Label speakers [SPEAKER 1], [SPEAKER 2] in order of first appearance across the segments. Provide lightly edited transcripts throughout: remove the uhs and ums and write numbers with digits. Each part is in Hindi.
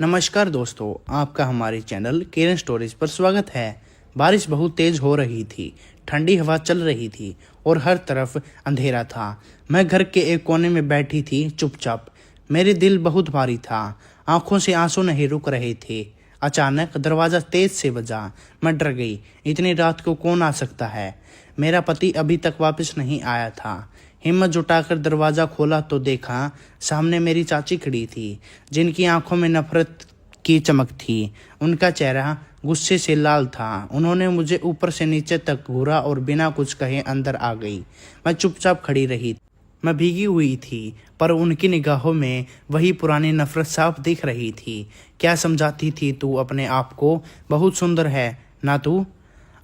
[SPEAKER 1] नमस्कार दोस्तों, आपका हमारे चैनल केरन स्टोरीज पर स्वागत है। बारिश बहुत तेज हो रही थी, ठंडी हवा चल रही थी और हर तरफ अंधेरा था। मैं घर के एक कोने में बैठी थी चुपचाप। मेरे दिल बहुत भारी था, आंखों से आंसू नहीं रुक रहे थे। अचानक दरवाज़ा तेज से बजा। मैं डर गई। इतनी रात को कौन आ सकता है? मेरा पति अभी तक वापस नहीं आया था। हिम्मत जुटाकर दरवाज़ा खोला तो देखा सामने मेरी चाची खड़ी थी, जिनकी आंखों में नफरत की चमक थी। उनका चेहरा गुस्से से लाल था। उन्होंने मुझे ऊपर से नीचे तक घूरा और बिना कुछ कहे अंदर आ गई। मैं चुपचाप खड़ी रही। मैं भीगी हुई थी, पर उनकी निगाहों में वही पुरानी नफरत साफ दिख रही थी। क्या समझाती थी तू अपने आप को? बहुत सुंदर है ना तू?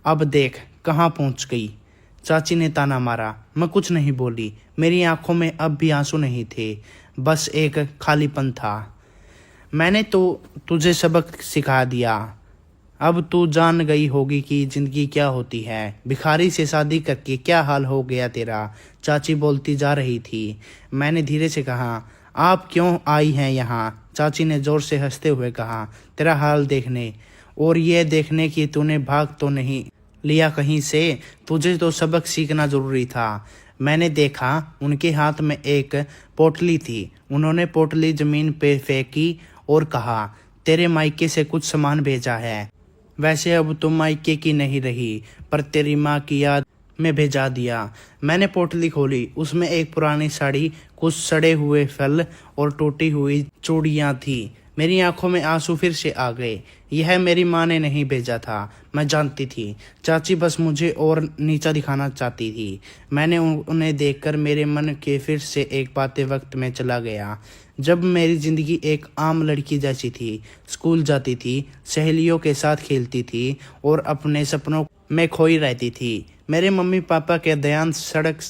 [SPEAKER 1] अब देख कहाँ पहुँच गई। चाची ने ताना मारा। मैं कुछ नहीं बोली। मेरी आंखों में अब भी आंसू नहीं थे, बस एक खालीपन था। मैंने तो तुझे सबक सिखा दिया, अब तू जान गई होगी कि जिंदगी क्या होती है। भिखारी से शादी करके क्या हाल हो गया तेरा? चाची बोलती जा रही थी। मैंने धीरे से कहा, आप क्यों आई हैं यहाँ? चाची ने जोर से हंसते हुए कहा, तेरा हाल देखने, और ये देखने कि तूने भाग तो नहीं लिया कहीं से। तुझे तो सबक सीखना जरूरी था। मैंने देखा उनके हाथ में एक पोटली थी। उन्होंने पोटली जमीन पे फेंकी और कहा, तेरे मायके से कुछ सामान भेजा है। वैसे अब तुम मायके की नहीं रही, पर तेरी माँ की याद में भेजा दिया। मैंने पोटली खोली। उसमें एक पुरानी साड़ी, कुछ सड़े हुए फल और टूटी हुई चूड़ियाँ थी। मेरी आंखों में आंसू फिर से आ गए। यह मेरी माँ ने नहीं भेजा था, मैं जानती थी। चाची बस मुझे और नीचा दिखाना चाहती थी। मैंने उन्हें देखकर मेरे मन के फिर से एक बातें वक्त में चला गया, जब मेरी ज़िंदगी एक आम लड़की जैसी थी। स्कूल जाती थी, सहेलियों के साथ खेलती थी और अपने सपनों में खोई रहती थी। मेरे मम्मी पापा के देहांत सड़क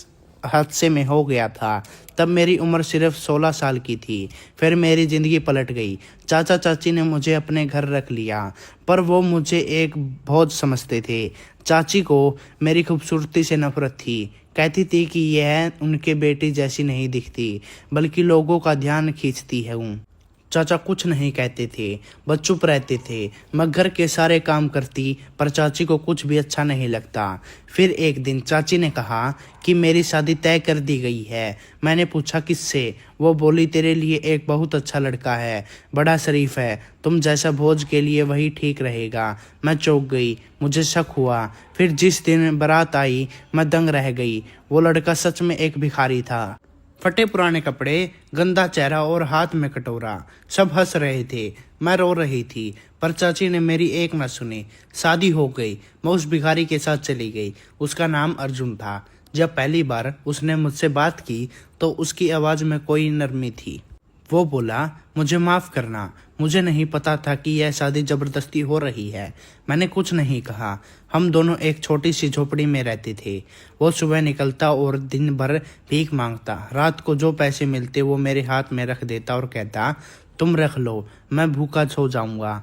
[SPEAKER 1] हादसे में हो गया था। तब मेरी उम्र सिर्फ 16 साल की थी। फिर मेरी ज़िंदगी पलट गई। चाचा चाची ने मुझे अपने घर रख लिया, पर वो मुझे एक बोझ समझते थे। चाची को मेरी खूबसूरती से नफरत थी। कहती थी कि यह उनके बेटी जैसी नहीं दिखती, बल्कि लोगों का ध्यान खींचती है। चाचा कुछ नहीं कहते थे, बस चुप रहते थे। मैं घर के सारे काम करती, पर चाची को कुछ भी अच्छा नहीं लगता। फिर एक दिन चाची ने कहा कि मेरी शादी तय कर दी गई है। मैंने पूछा किससे? वो बोली, तेरे लिए एक बहुत अच्छा लड़का है, बड़ा शरीफ है, तुम जैसा भोज के लिए वही ठीक रहेगा। मैं चौंक गई, मुझे शक हुआ। फिर जिस दिन बारात आई, मैं दंग रह गई। वो लड़का सच में एक भिखारी था। फटे पुराने कपड़े, गंदा चेहरा और हाथ में कटोरा। सब हंस रहे थे, मैं रो रही थी, पर चाची ने मेरी एक न सुनी। शादी हो गई। मैं उस भिखारी के साथ चली गई। उसका नाम अर्जुन था। जब पहली बार उसने मुझसे बात की तो उसकी आवाज़ में कोई नरमी थी। वो बोला, मुझे माफ़ करना, मुझे नहीं पता था कि यह शादी ज़बरदस्ती हो रही है। मैंने कुछ नहीं कहा। हम दोनों एक छोटी सी झोपड़ी में रहते थे। वो सुबह निकलता और दिन भर भीख मांगता। रात को जो पैसे मिलते वो मेरे हाथ में रख देता और कहता, तुम रख लो, मैं भूखा सो जाऊंगा,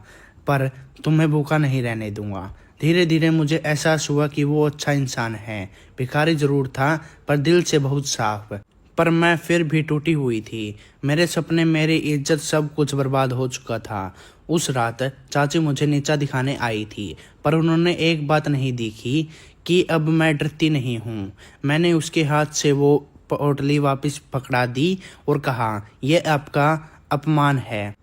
[SPEAKER 1] पर तुम्हें भूखा नहीं रहने दूंगा। धीरे धीरे मुझे एहसास हुआ कि वो अच्छा इंसान है। भिखारी जरूर था, पर दिल से बहुत साफ। पर मैं फिर भी टूटी हुई थी। मेरे सपने, मेरी इज्जत, सब कुछ बर्बाद हो चुका था। उस रात चाची मुझे नीचा दिखाने आई थी, पर उन्होंने एक बात नहीं देखी कि अब मैं डरती नहीं हूँ। मैंने उसके हाथ से वो पोटली वापस पकड़ा दी और कहा, यह आपका अपमान है,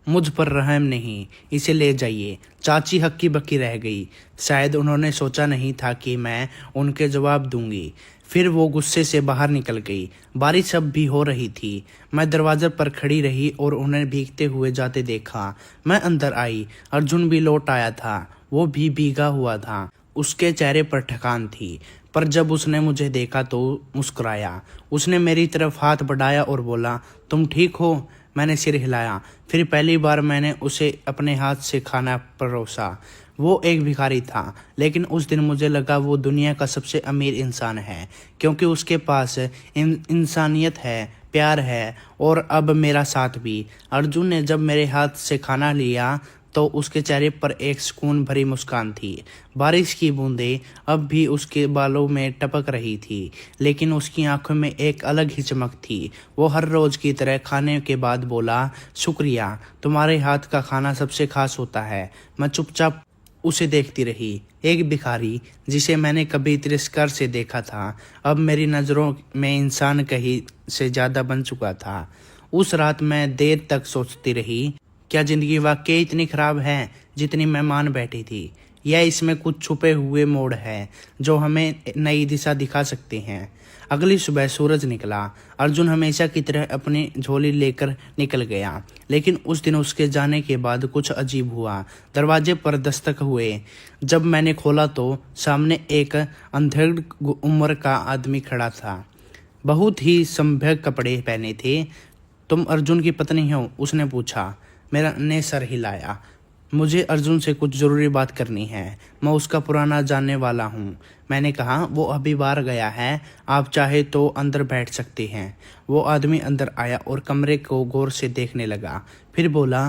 [SPEAKER 1] मुझ पर रहम नहीं, इसे ले जाइए। चाची हक्की बक्की रह गई। शायद उन्होंने सोचा नहीं था कि मैं उनके जवाब दूंगी। फिर वो गुस्से से बाहर निकल गई। बारिश अब भी हो रही थी। मैं दरवाजे पर खड़ी रही और उन्हें भीगते हुए जाते देखा। मैं अंदर आई। अर्जुन भी लौट आया था। वो भी भीगा हुआ था। उसके चेहरे पर थकान थी, पर जब उसने मुझे देखा तो मुस्कुराया। उसने मेरी तरफ हाथ बढ़ाया और बोला, तुम ठीक हो? मैंने सिर हिलाया। फिर पहली बार मैंने उसे अपने हाथ से खाना परोसा। वो एक भिखारी था, लेकिन उस दिन मुझे लगा वो दुनिया का सबसे अमीर इंसान है, क्योंकि उसके पास इंसानियत है, प्यार है और अब मेरा साथ भी। अर्जुन ने जब मेरे हाथ से खाना लिया तो उसके चेहरे पर एक सुकून भरी मुस्कान थी। बारिश की बूंदें अब भी उसके बालों में टपक रही थी, लेकिन उसकी आंखों में एक अलग ही चमक थी। वो हर रोज की तरह खाने के बाद बोला, शुक्रिया, तुम्हारे हाथ का खाना सबसे खास होता है। मैं चुपचाप उसे देखती रही। एक भिखारी जिसे मैंने कभी तिरस्कार से देखा था, अब मेरी नज़रों में इंसान कहीं से ज़्यादा बन चुका था। उस रात मैं देर तक सोचती रही, क्या ज़िंदगी वाकई इतनी ख़राब है जितनी मैं मान बैठी थी, या इसमें कुछ छुपे हुए मोड़ हैं जो हमें नई दिशा दिखा सकते हैं। अगली सुबह सूरज निकला। अर्जुन हमेशा की तरह अपनी झोली लेकर निकल गया, लेकिन उस दिन उसके जाने के बाद कुछ अजीब हुआ। दरवाजे पर दस्तक हुए। जब मैंने खोला तो सामने एक अंधेड़ उम्र का आदमी खड़ा था। बहुत ही सभ्य कपड़े पहने थे। तुम अर्जुन की पत्नी हो? उसने पूछा। मैंने सर हिलाया। मुझे अर्जुन से कुछ ज़रूरी बात करनी है। मैं उसका पुराना जानने वाला हूँ। मैंने कहा, वो अभी बाहर गया है, आप चाहे तो अंदर बैठ सकते हैं। वो आदमी अंदर आया और कमरे को गौर से देखने लगा। फिर बोला,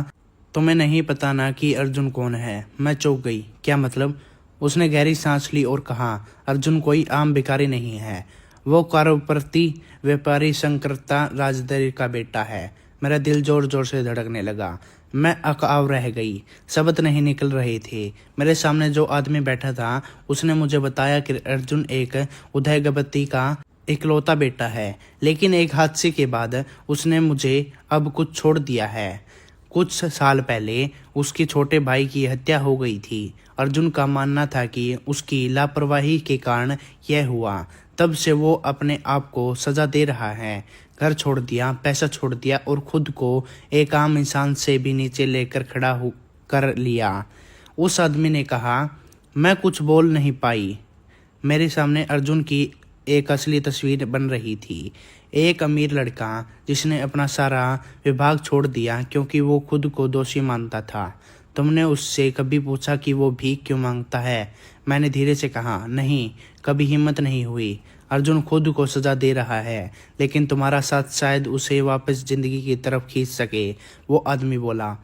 [SPEAKER 1] तुम्हें नहीं पता ना कि अर्जुन कौन है? मैं चौंक गई। क्या मतलब? उसने गहरी सांस ली और कहा, अर्जुन कोई आम भिखारी नहीं है। वो करोड़पति व्यापारी शंकरता राजदरी का बेटा है। मेरा दिल जोर जोर से धड़कने लगा। मैं अकाव रह गई। शब्द नहीं निकल रहे थे। मेरे सामने जो आदमी बैठा था उसने मुझे बताया कि अर्जुन एक उदयगपति का इकलौता बेटा है, लेकिन एक हादसे के बाद उसने मुझे अब कुछ छोड़ दिया है। कुछ साल पहले उसके छोटे भाई की हत्या हो गई थी। अर्जुन का मानना था कि उसकी लापरवाही के कारण यह हुआ। तब से वो अपने आप को सजा दे रहा है। घर छोड़ दिया, पैसा छोड़ दिया और खुद को एक आम इंसान से भी नीचे लेकर खड़ा हो कर लिया। उस आदमी ने कहा। मैं कुछ बोल नहीं पाई। मेरे सामने अर्जुन की एक असली तस्वीर बन रही थी। एक अमीर लड़का जिसने अपना सारा विभाग छोड़ दिया क्योंकि वो खुद को दोषी मानता था। तुमने उससे कभी पूछा कि वो भीख क्यों मांगता है? मैंने धीरे से कहा, नहीं, कभी हिम्मत नहीं हुई। अर्जुन खुद को सजा दे रहा है, लेकिन तुम्हारा साथ शायद उसे वापस जिंदगी की तरफ खींच सके, वो आदमी बोला।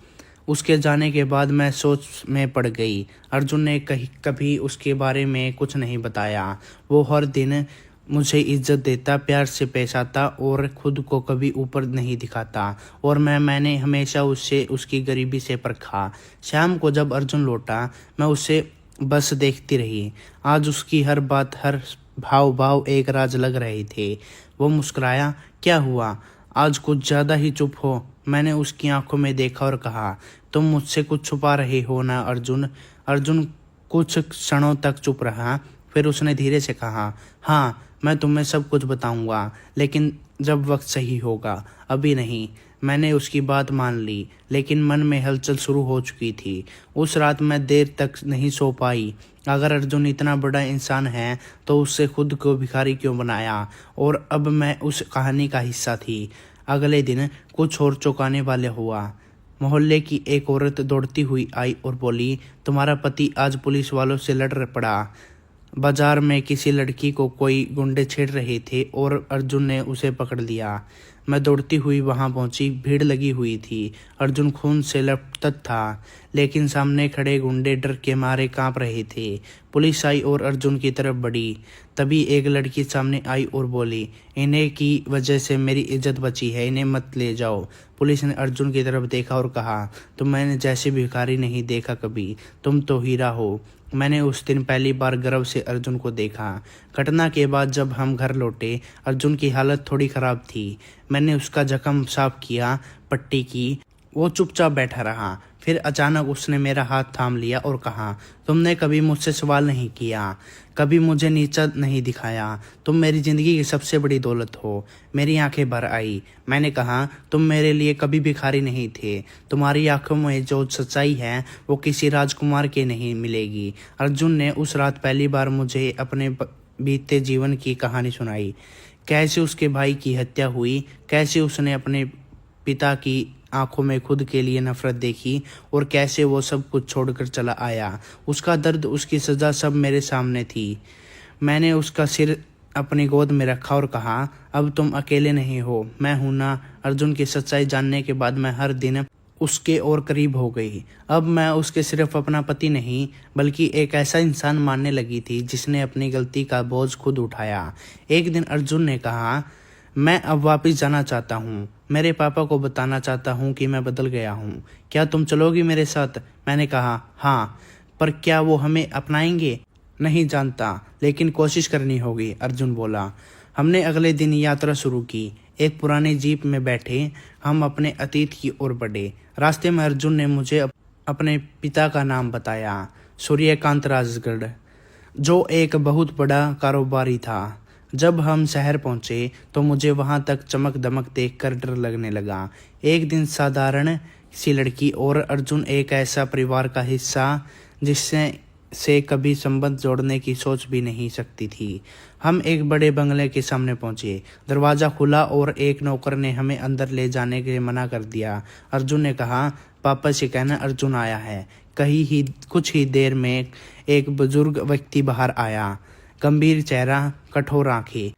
[SPEAKER 1] उसके जाने के बाद मैं सोच में पड़ गई। अर्जुन ने कभी उसके बारे में कुछ नहीं बताया। वो हर दिन मुझे इज्जत देता, प्यार से पेश आता और खुद को कभी ऊपर नहीं दिखाता, और मैंने हमेशा उससे उसकी गरीबी से परखा। शाम को जब अर्जुन लौटा, मैं उसे बस देखती रही। आज उसकी हर बात, हर भाव एक राज लग रहे थे। वो मुस्कुराया। क्या हुआ, आज कुछ ज़्यादा ही चुप हो? मैंने उसकी आंखों में देखा और कहा, तुम मुझसे कुछ छुपा रहे हो ना अर्जुन? अर्जुन कुछ क्षणों तक चुप रहा, फिर उसने धीरे से कहा, हाँ, मैं तुम्हें सब कुछ बताऊंगा, लेकिन जब वक्त सही होगा, अभी नहीं। मैंने उसकी बात मान ली, लेकिन मन में हलचल शुरू हो चुकी थी। उस रात मैं देर तक नहीं सो पाई। अगर अर्जुन इतना बड़ा इंसान है तो उससे खुद को भिखारी क्यों बनाया? और अब मैं उस कहानी का हिस्सा थी। अगले दिन कुछ और चौंकाने वाले हुआ। मोहल्ले की एक औरत दौड़ती हुई आई और बोली, तुम्हारा पति आज पुलिस वालों से लड़ पड़ा। बाजार में किसी लड़की को कोई गुंडे छेड़ रहे थे और अर्जुन ने उसे पकड़ लिया। मैं दौड़ती हुई वहां पहुंची। भीड़ लगी हुई थी। अर्जुन खून से लथपथ था, लेकिन सामने खड़े गुंडे डर के मारे कांप रहे थे। पुलिस आई और अर्जुन की तरफ बढ़ी। तभी एक लड़की सामने आई और बोली, इन्हें की वजह से मेरी इज्जत बची है, इन्हें मत ले जाओ। पुलिस ने अर्जुन की तरफ देखा और कहा, तुम मैंने जैसे भिखारी नहीं देखा कभी, तुम तो हीरा हो। मैंने उस दिन पहली बार गर्व से अर्जुन को देखा। घटना के बाद जब हम घर लौटे, अर्जुन की हालत थोड़ी ख़राब थी। मैंने उसका जख्म साफ किया, पट्टी की। वो चुपचाप बैठा रहा। फिर अचानक उसने मेरा हाथ थाम लिया और कहा, तुमने कभी मुझसे सवाल नहीं किया, कभी मुझे नीचा नहीं दिखाया। तुम मेरी ज़िंदगी की सबसे बड़ी दौलत हो। मेरी आंखें भर आई। मैंने कहा, तुम मेरे लिए कभी भिखारी नहीं थे। तुम्हारी आंखों में जो सच्चाई है वो किसी राजकुमार के नहीं मिलेगी। अर्जुन ने उस रात पहली बार मुझे अपने बीते जीवन की कहानी सुनाई। कैसे उसके भाई की हत्या हुई, कैसे उसने अपने पिता की आंखों में खुद के लिए नफरत देखी, और कैसे वो सब कुछ छोड़कर चला आया। उसका दर्द, उसकी सज़ा सब मेरे सामने थी। मैंने उसका सिर अपनी गोद में रखा और कहा, अब तुम अकेले नहीं हो, मैं हूं ना। अर्जुन की सच्चाई जानने के बाद मैं हर दिन उसके और करीब हो गई। अब मैं उसके सिर्फ अपना पति नहीं बल्कि एक ऐसा इंसान मानने लगी थी जिसने अपनी गलती का बोझ खुद उठाया। एक दिन अर्जुन ने कहा, मैं अब वापस जाना चाहता हूँ। मेरे पापा को बताना चाहता हूँ कि मैं बदल गया हूँ। क्या तुम चलोगी मेरे साथ? मैंने कहा, हाँ। पर क्या वो हमें अपनाएंगे? नहीं जानता, लेकिन कोशिश करनी होगी, अर्जुन बोला। हमने अगले दिन यात्रा शुरू की। एक पुरानी जीप में बैठे हम अपने अतीत की ओर बढ़े। रास्ते में अर्जुन ने मुझे अपने पिता का नाम बताया, सूर्यकांत राजगढ़, जो एक बहुत बड़ा कारोबारी था। जब हम शहर पहुंचे तो मुझे वहां तक चमक दमक देखकर डर लगने लगा। एक दिन साधारण सी लड़की और अर्जुन एक ऐसा परिवार का हिस्सा जिससे कभी संबंध जोड़ने की सोच भी नहीं सकती थी। हम एक बड़े बंगले के सामने पहुंचे। दरवाज़ा खुला और एक नौकर ने हमें अंदर ले जाने के लिए मना कर दिया। अर्जुन ने कहा, पापा से कहना अर्जुन आया है। कुछ ही देर में एक बुजुर्ग व्यक्ति बाहर आया, गंभीर चेहरा, कठोर आंखें।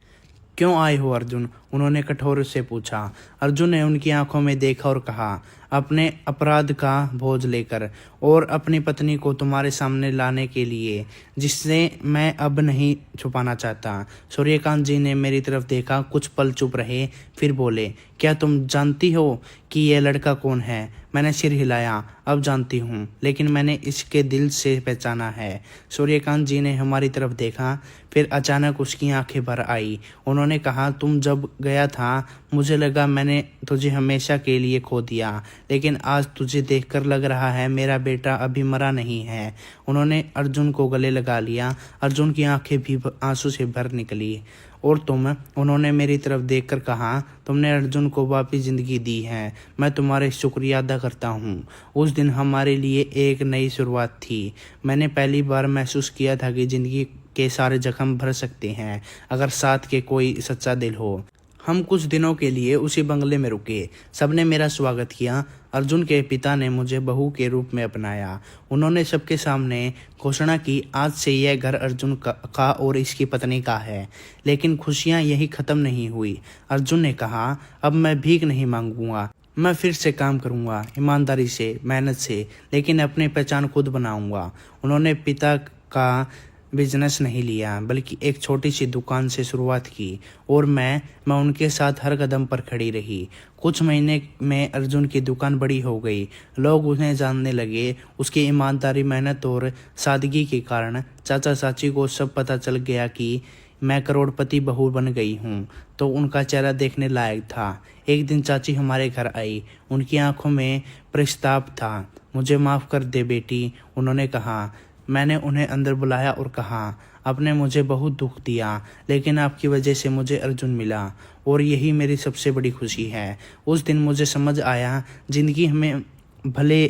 [SPEAKER 1] क्यों आए हो अर्जुन? उन्होंने कठोर से पूछा। अर्जुन ने उनकी आंखों में देखा और कहा, अपने अपराध का बोझ लेकर और अपनी पत्नी को तुम्हारे सामने लाने के लिए, जिससे मैं अब नहीं छुपाना चाहता। सूर्यकांत जी ने मेरी तरफ देखा, कुछ पल चुप रहे, फिर बोले, क्या तुम जानती हो कि यह लड़का कौन है? मैंने सिर हिलाया। अब जानती हूँ, लेकिन मैंने इसके दिल से पहचाना है। सूर्यकांत जी ने हमारी तरफ देखा, फिर अचानक उसकी आंखें भर आई। उन्होंने कहा, तुम जब गया था मुझे लगा मैंने तुझे हमेशा के लिए खो दिया, लेकिन आज तुझे देखकर लग रहा है मेरा बेटा अभी मरा नहीं है। उन्होंने अर्जुन को गले लगा लिया। अर्जुन की आंखें भी आंसू से भर निकली। और तुम? उन्होंने मेरी तरफ देखकर कहा, तुमने अर्जुन को वापस ज़िंदगी दी है। मैं तुम्हारे शुक्रिया अदा करता हूँ। उस दिन हमारे लिए एक नई शुरुआत थी। मैंने पहली बार महसूस किया था कि ज़िंदगी के सारे जख्म भर सकते हैं अगर साथ के कोई सच्चा दिल हो। हम कुछ दिनों के लिए उसी बंगले में रुके। सबने मेरा स्वागत किया। अर्जुन के पिता ने मुझे बहू के रूप में अपनाया। उन्होंने सबके सामने घोषणा की, आज से यह घर अर्जुन का और इसकी पत्नी का है। लेकिन खुशियां यही ख़त्म नहीं हुई। अर्जुन ने कहा, अब मैं भीख नहीं मांगूंगा, मैं फिर से काम करूंगा, ईमानदारी से, मेहनत से, लेकिन अपनी पहचान खुद बनाऊंगा। उन्होंने पिता का बिजनेस नहीं लिया बल्कि एक छोटी सी दुकान से शुरुआत की और मैं उनके साथ हर कदम पर खड़ी रही। कुछ महीने में अर्जुन की दुकान बड़ी हो गई। लोग उन्हें जानने लगे। उसकी ईमानदारी, मेहनत और सादगी के कारण चाचा चाची को सब पता चल गया कि मैं करोड़पति बहू बन गई हूँ, तो उनका चेहरा देखने लायक था। एक दिन चाची हमारे घर आई। उनकी आंखों में पश्चाताप था। मुझे माफ़ कर दे बेटी, उन्होंने कहा। मैंने उन्हें अंदर बुलाया और कहा, आपने मुझे बहुत दुख दिया, लेकिन आपकी वजह से मुझे अर्जुन मिला और यही मेरी सबसे बड़ी खुशी है। उस दिन मुझे समझ आया, ज़िंदगी हमें भले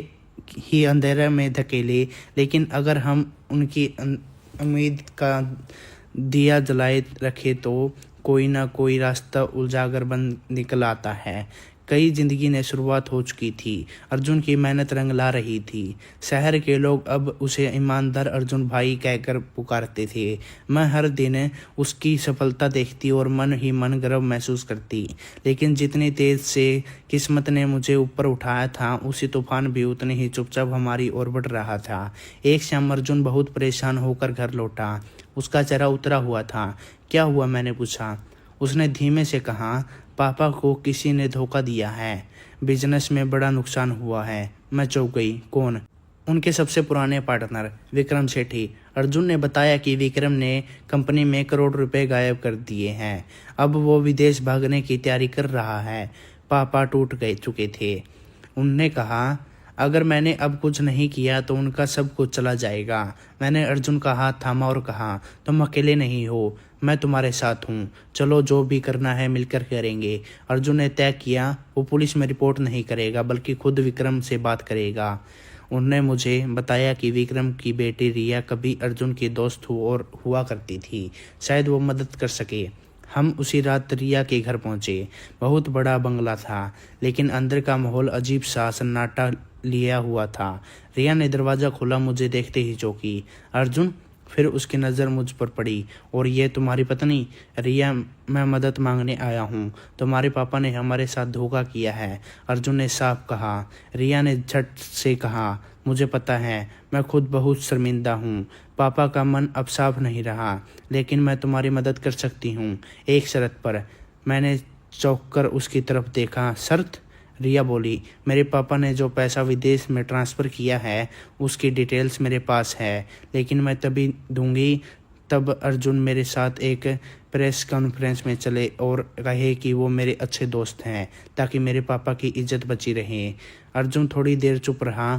[SPEAKER 1] ही अंधेरे में धकेले, लेकिन अगर हम उनकी उम्मीद का दिया जलाए रखे तो कोई ना कोई रास्ता उजागर बन निकल आता है। कई जिंदगी ने शुरुआत हो चुकी थी। अर्जुन की मेहनत रंग ला रही थी। शहर के लोग अब उसे ईमानदार अर्जुन भाई कहकर पुकारते थे। मैं हर दिन उसकी सफलता देखती और मन ही मन गर्व महसूस करती। लेकिन जितनी तेज से किस्मत ने मुझे ऊपर उठाया था, उसी तूफान भी उतने ही चुपचाप हमारी ओर बढ़ रहा था। एक शाम अर्जुन बहुत परेशान होकर घर लौटा। उसका चेहरा उतरा हुआ था। क्या हुआ, मैंने पूछा। उसने धीमे से कहा, पापा को किसी ने धोखा दिया है, बिजनेस में बड़ा नुकसान हुआ है। मैं चौंक गई। कौन? उनके सबसे पुराने पार्टनर विक्रम सेठी। अर्जुन ने बताया कि विक्रम ने कंपनी में करोड़ रुपए गायब कर दिए हैं। अब वो विदेश भागने की तैयारी कर रहा है। पापा टूट गए चुके थे। उनने कहा, अगर मैंने अब कुछ नहीं किया तो उनका सब कुछ चला जाएगा। मैंने अर्जुन का हाथ थामा और कहा, तुम अकेले नहीं हो, मैं तुम्हारे साथ हूँ। चलो, जो भी करना है मिलकर करेंगे। अर्जुन ने तय किया, वो पुलिस में रिपोर्ट नहीं करेगा बल्कि खुद विक्रम से बात करेगा। उन्होंने मुझे बताया कि विक्रम की बेटी रिया कभी अर्जुन की दोस्त हुआ करती थी। शायद वो मदद कर सके। हम उसी रात रिया के घर पहुँचे। बहुत बड़ा बंगला था, लेकिन अंदर का माहौल अजीब सा सन्नाटा लिया हुआ था। रिया ने दरवाज़ा खोला। मुझे देखते ही चौंकी। अर्जुन, फिर उसकी नज़र मुझ पर पड़ी। और ये तुम्हारी पत्नी? रिया, मैं मदद मांगने आया हूँ। तुम्हारे पापा ने हमारे साथ धोखा किया है, अर्जुन ने साफ कहा। रिया ने झट से कहा, मुझे पता है, मैं खुद बहुत शर्मिंदा हूँ। पापा का मन अब साफ नहीं रहा, लेकिन मैं तुम्हारी मदद कर सकती हूँ, एक शर्त पर। मैंने चौंक कर उसकी तरफ देखा। शर्त? रिया बोली, मेरे पापा ने जो पैसा विदेश में ट्रांसफ़र किया है उसकी डिटेल्स मेरे पास है, लेकिन मैं तभी दूंगी तब अर्जुन मेरे साथ एक प्रेस कॉन्फ्रेंस में चले और कहे कि वो मेरे अच्छे दोस्त हैं, ताकि मेरे पापा की इज्जत बची रहे। अर्जुन थोड़ी देर चुप रहा,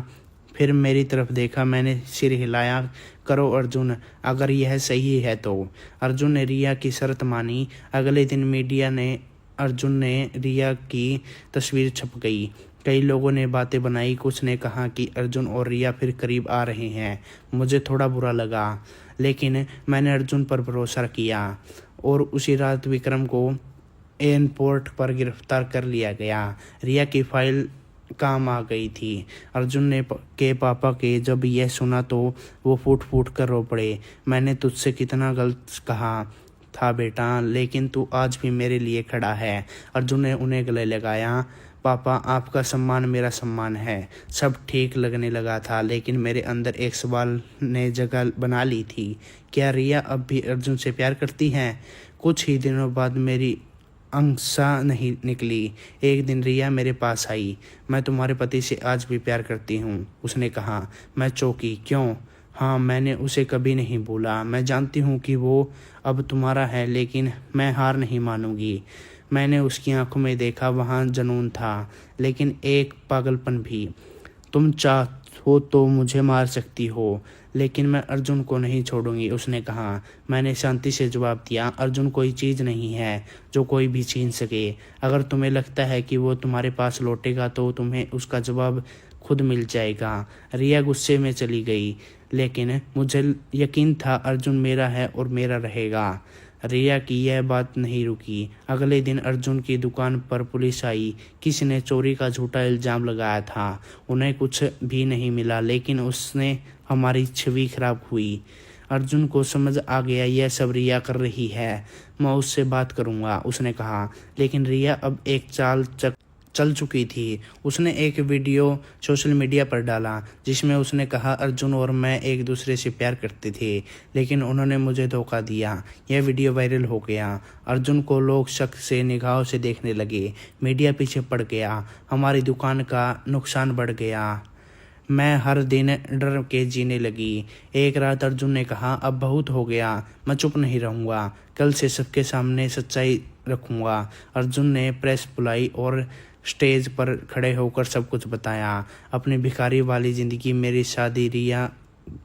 [SPEAKER 1] फिर मेरी तरफ देखा। मैंने सिर हिलाया। करो अर्जुन, अगर यह सही है तो। अर्जुन ने रिया की शर्त मानी। अगले दिन मीडिया ने अर्जुन ने रिया की तस्वीर छप गई। कई लोगों ने बातें बनाई। कुछ ने कहा कि अर्जुन और रिया फिर करीब आ रहे हैं। मुझे थोड़ा बुरा लगा, लेकिन मैंने अर्जुन पर भरोसा किया और उसी रात विक्रम को एयरपोर्ट पर गिरफ्तार कर लिया गया। रिया की फाइल काम आ गई थी। अर्जुन ने के पापा के जब यह सुना तो वो फूट फूट कर रो पड़े। मैंने तुझसे कितना गलत कहा था बेटा, लेकिन तू आज भी मेरे लिए खड़ा है। अर्जुन ने उन्हें गले लगाया। पापा, आपका सम्मान मेरा सम्मान है। सब ठीक लगने लगा था, लेकिन मेरे अंदर एक सवाल ने जगह बना ली थी। क्या रिया अब भी अर्जुन से प्यार करती है? कुछ ही दिनों बाद मेरी अंसा नहीं निकली। एक दिन रिया मेरे पास आई। मैं तुम्हारे पति से आज भी प्यार करती हूँ, उसने कहा। मैं चौंकी। क्यों? हाँ, मैंने उसे कभी नहीं बोला। मैं जानती हूँ कि वो अब तुम्हारा है, लेकिन मैं हार नहीं मानूंगी। मैंने उसकी आंखों में देखा, वहाँ जुनून था, लेकिन एक पागलपन भी। तुम चाहो तो मुझे मार सकती हो, लेकिन मैं अर्जुन को नहीं छोड़ूंगी, उसने कहा। मैंने शांति से जवाब दिया, अर्जुन कोई चीज़ नहीं है जो कोई भी छीन सके। अगर तुम्हें लगता है कि वो तुम्हारे पास लौटेगा तो तुम्हें उसका जवाब खुद मिल जाएगा। रिया गुस्से में चली गई, लेकिन मुझे यकीन था अर्जुन मेरा है और मेरा रहेगा। रिया की यह बात नहीं रुकी। अगले दिन अर्जुन की दुकान पर पुलिस आई। किसी ने चोरी का झूठा इल्ज़ाम लगाया था। उन्हें कुछ भी नहीं मिला, लेकिन उसने हमारी छवि खराब हुई। अर्जुन को समझ आ गया यह सब रिया कर रही है। मैं उससे बात करूँगा, उसने कहा। लेकिन रिया अब एक चाल चल चुकी थी। उसने एक वीडियो सोशल मीडिया पर डाला, जिसमें उसने कहा अर्जुन और मैं एक दूसरे से प्यार करते थे, लेकिन उन्होंने मुझे धोखा दिया। यह वीडियो वायरल हो गया। अर्जुन को लोग शक से निगाहों से देखने लगे। मीडिया पीछे पड़ गया। हमारी दुकान का नुकसान बढ़ गया। मैं हर दिन डर के जीने लगी। एक रात अर्जुन ने कहा, अब बहुत हो गया, मैं चुप नहीं रहूँगा, कल से सबके सामने सच्चाई रखूँगा। अर्जुन ने प्रेस बुलाई और स्टेज पर खड़े होकर सब कुछ बताया। अपनी भिखारी वाली ज़िंदगी, मेरी शादी, रिया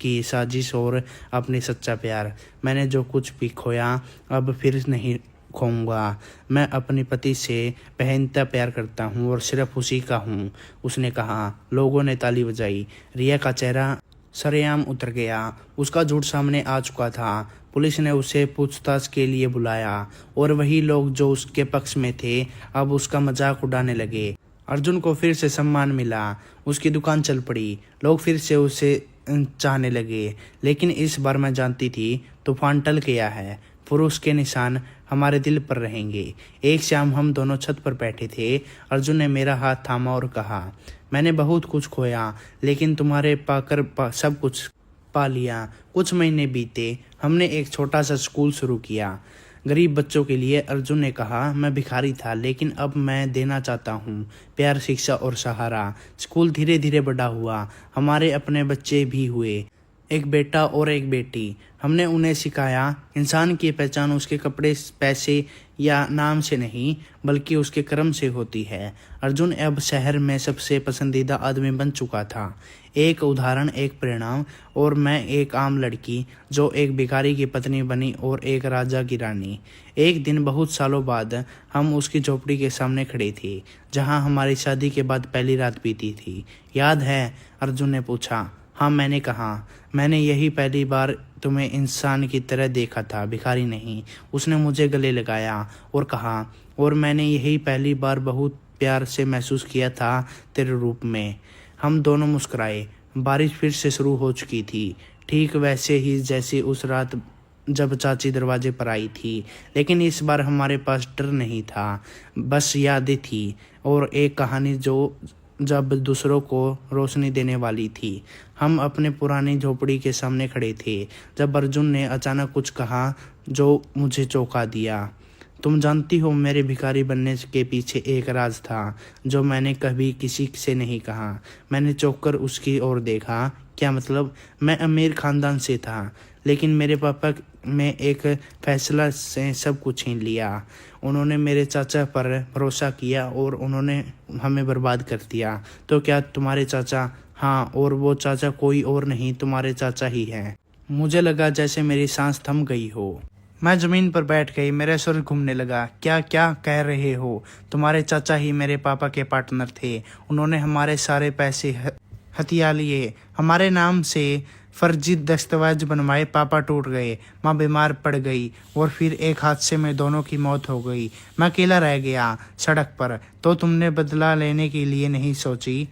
[SPEAKER 1] की साजिश और अपनी सच्चा प्यार। मैंने जो कुछ भी खोया अब फिर नहीं खोऊंगा। मैं अपने पति से बेहद प्यार करता हूँ और सिर्फ उसी का हूँ, उसने कहा। लोगों ने ताली बजाई। रिया का चेहरा सरेआम उतर गया। उसका झूठ सामने आ चुका था। पुलिस ने उसे पूछताछ के लिए बुलाया और वही लोग जो उसके पक्ष में थे अब उसका मजाक उड़ाने लगे। अर्जुन को फिर से सम्मान मिला। उसकी दुकान चल पड़ी। लोग फिर से उसे चाहने लगे। लेकिन इस बार मैं जानती थी तूफान टल गया है। पुरुष के निशान हमारे दिल पर रहेंगे। एक शाम हम दोनों छत पर बैठे थे। अर्जुन ने मेरा हाथ थामा और कहा, मैंने बहुत कुछ खोया, लेकिन तुम्हारे पाकर सब कुछ पा लिया। कुछ महीने बीते। हमने एक छोटा सा स्कूल शुरू किया, गरीब बच्चों के लिए। अर्जुन ने कहा, मैं भिखारी था, लेकिन अब मैं देना चाहता हूँ प्यार, शिक्षा और सहारा। स्कूल धीरे धीरे बड़ा हुआ। हमारे अपने बच्चे भी हुए, एक बेटा और एक बेटी। हमने उन्हें सिखाया, इंसान की पहचान उसके कपड़े, पैसे या नाम से नहीं, बल्कि उसके कर्म से होती है। अर्जुन अब शहर में सबसे पसंदीदा आदमी बन चुका था। एक उदाहरण, एक परिणाम। और मैं एक आम लड़की जो एक भिखारी की पत्नी बनी और एक राजा की रानी। एक दिन बहुत सालों बाद हम उसकी झोपड़ी के सामने खड़े थे, जहां हमारी शादी के बाद पहली रात बीती थी। याद है? अर्जुन ने पूछा। हाँ, मैंने कहा। मैंने यही पहली बार तुम्हें इंसान की तरह देखा था, भिखारी नहीं। उसने मुझे गले लगाया और कहा, और मैंने यही पहली बार बहुत प्यार से महसूस किया था तेरे रूप में। हम दोनों मुस्कुराए। बारिश फिर से शुरू हो चुकी थी। ठीक वैसे ही जैसे उस रात जब चाची दरवाजे पर आई थी। लेकिन इस बार हमारे पास डर नहीं था, बस यादें थी और एक कहानी जो जब दूसरों को रोशनी देने वाली थी। हम अपने पुरानी झोपड़ी के सामने खड़े थे जब अर्जुन ने अचानक कुछ कहा जो मुझे चौंका दिया। तुम जानती हो, मेरे भिखारी बनने के पीछे एक राज था जो मैंने कभी किसी से नहीं कहा। मैंने चौंक कर उसकी ओर देखा। क्या मतलब? मैं अमीर खानदान से था, लेकिन मेरे पापा में एक फैसला से सब कुछ छीन लिया। उन्होंने मेरे चाचा पर भरोसा किया और उन्होंने हमें बर्बाद कर दिया। तो क्या तुम्हारे चाचा? हाँ, और वो चाचा कोई और नहीं, तुम्हारे चाचा ही है। मुझे लगा जैसे मेरी सांस थम गई हो। मैं जमीन पर बैठ गई, मेरा सर घूमने लगा। क्या क्या कह रहे हो? तुम्हारे चाचा ही मेरे पापा के पार्टनर थे। उन्होंने हमारे सारे पैसे हथिया लिए, हमारे नाम से फर्जी दस्तावेज बनवाए। पापा टूट गए, माँ बीमार पड़ गई और फिर एक हादसे में दोनों की मौत हो गई। मैं अकेला रह गया सड़क पर। तो तुमने बदला लेने के लिए नहीं सोची?